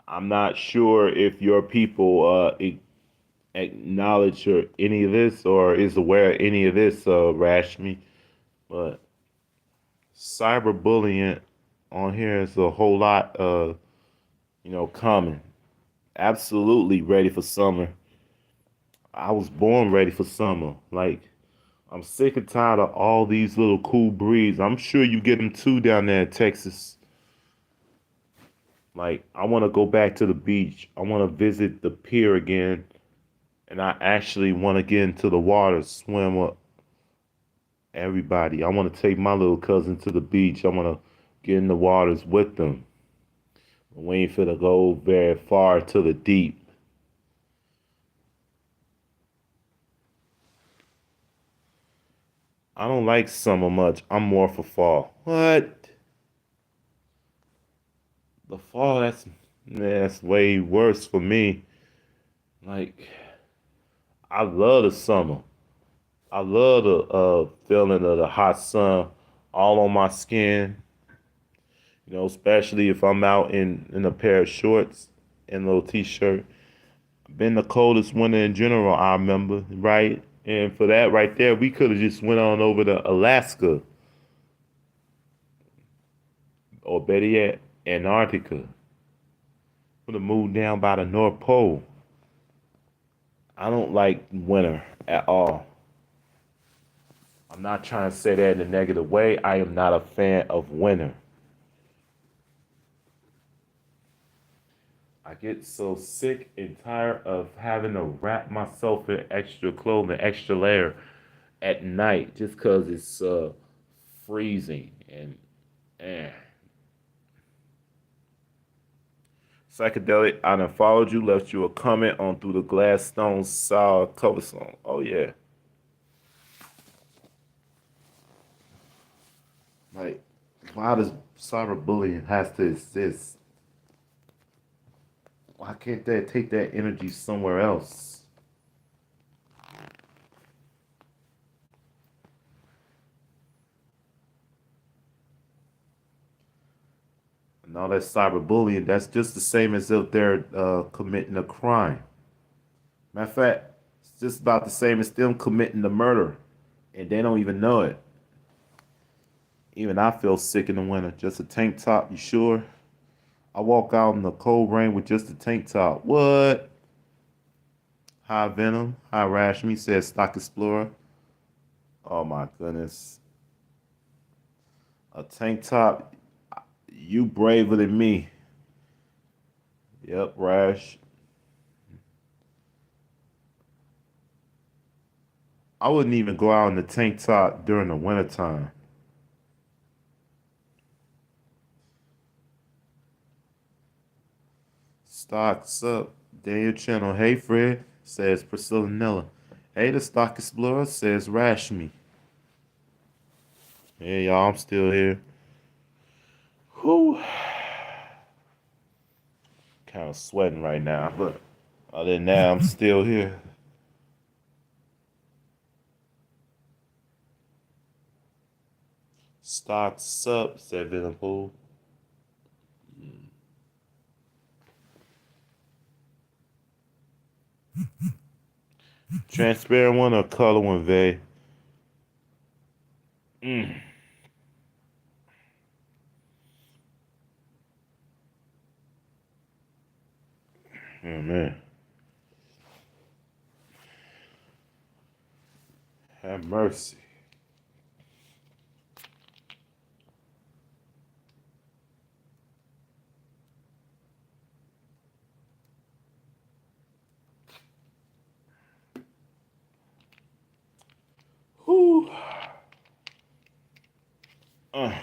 I'm not sure if your people acknowledge or any of this or is aware of any of this, Rashmi, but cyberbullying on here is a whole lot, common. Absolutely ready for summer. I was born ready for summer. Like, I'm sick and tired of all these little cool breezes. I'm sure you get them too down there in Texas. Like, I want to go back to the beach. I want to visit the pier again. And I actually want to get into the water, swim with everybody. I want to take my little cousin to the beach. I want to get in the waters with them. We ain't finna go very far to the deep. I don't like summer much. I'm more for fall. What? The fall, that's way worse for me. Like, I love the summer. I love the feeling of the hot sun all on my skin. Especially if I'm out in a pair of shorts and a little t-shirt. Been the coldest winter in general, I remember, right? And for that right there, we could have just went on over to Alaska or better yet, Antarctica. Would have moved down by the North Pole. I don't like winter at all. I'm not trying to say that in a negative way. I am not a fan of winter. I get so sick and tired of having to wrap myself in extra clothing, extra layer at night just because it's freezing and eh. Psychedelic, I done followed you, left you a comment on Through the Glass Stone Sour cover song. Oh yeah. Like, why does cyberbullying has to exist? Why can't they take that energy somewhere else? And all that cyberbullying, that's just the same as if they're committing a crime. Matter of fact, it's just about the same as them committing the murder, and they don't even know it. Even I feel sick in the winter. Just a tank top, you sure? I walk out in the cold rain with just a tank top. What? Hi Venom. Hi Rashmi, says Stock Explorer. Oh my goodness. A tank top. You braver than me. Yep, Rash. I wouldn't even go out in the tank top during the wintertime. Stocks up. Daniel Channel. Hey Fred, says Priscilla Nella. Hey the Stock Explorer, says Rashmi. Hey y'all, I'm still here. Whew. Kind of sweating right now, but other than that, I'm still here. Stocks up, said Venom Pool. Transparent one or color one, Vay? Mm. Oh man, have mercy. Whew. Uh,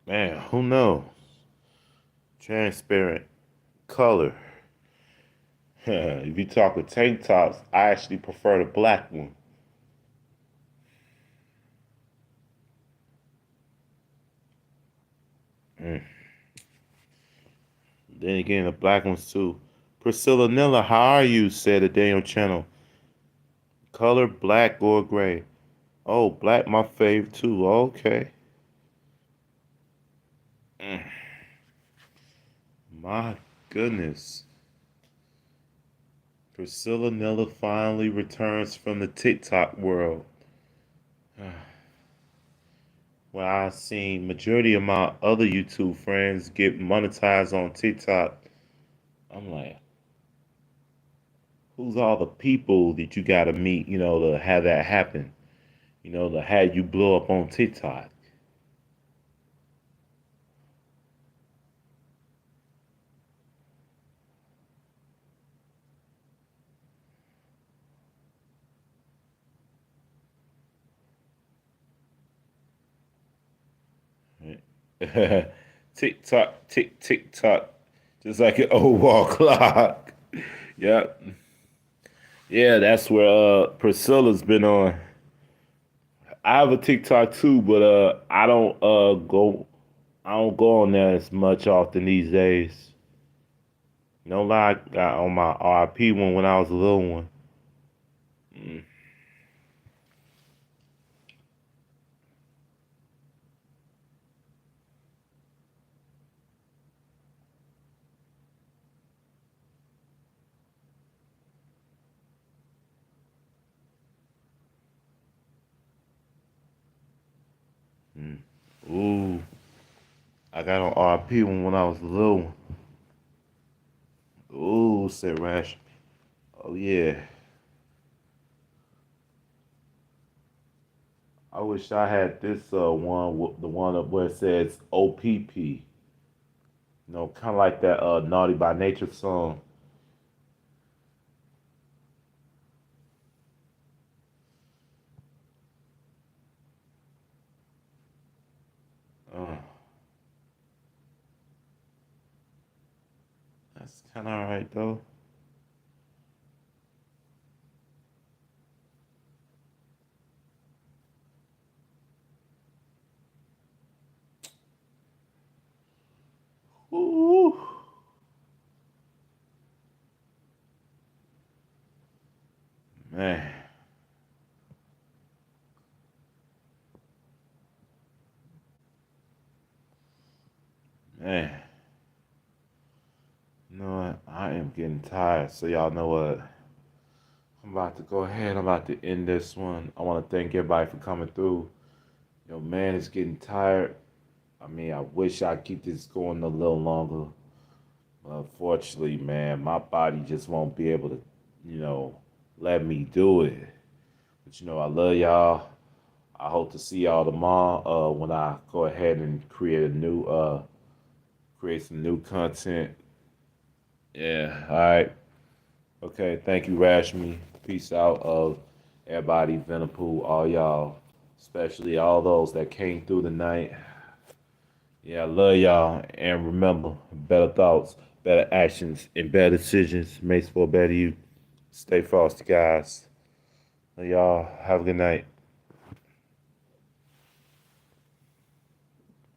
man, who knows? Transparent color. If you talk with tank tops, I actually prefer the black one. Mm. Then again, the black ones too. Priscilla Nilla, how are you? Said a Daniel Channel. Color black or gray? Oh, black my fave too. Okay. Mm. My goodness. Priscilla Nilla finally returns from the TikTok world. Well, I've seen majority of my other YouTube friends get monetized on TikTok. I'm like, who's all the people that you gotta meet, to have that happen? To have you blow up on TikTok. TikTok, tick tock, just like an old wall clock. Yep. Yeah, that's where Priscilla's been on. I have a TikTok too, but I don't go on there as much often these days. No lie, I got on my RP one when I was a little one. Mm, mm. Ooh, I got on RP one when I was a little one. Who said Rash? Oh yeah. I wish I had this one, the one up where it says OPP. You know, kind of like that Naughty by Nature song. Uh, that's kind of alright though. Ooh, man, man. You know what? I am getting tired. So y'all know what? I'm about to go ahead. I'm about to end this one. I want to thank everybody for coming through. Yo, man, it's getting tired. I mean, I wish I keep this going a little longer. But unfortunately, man, my body just won't be able to, let me do it. But I love y'all. I hope to see y'all tomorrow when I go ahead and create some new content. Yeah, all right. Okay, thank you, Rashmi. Peace out of everybody, Venapool, all y'all, especially all those that came through tonight. Yeah, I love y'all. And remember, better thoughts, better actions, and better decisions makes for a better you. Stay frosty, guys. Y'all have a good night.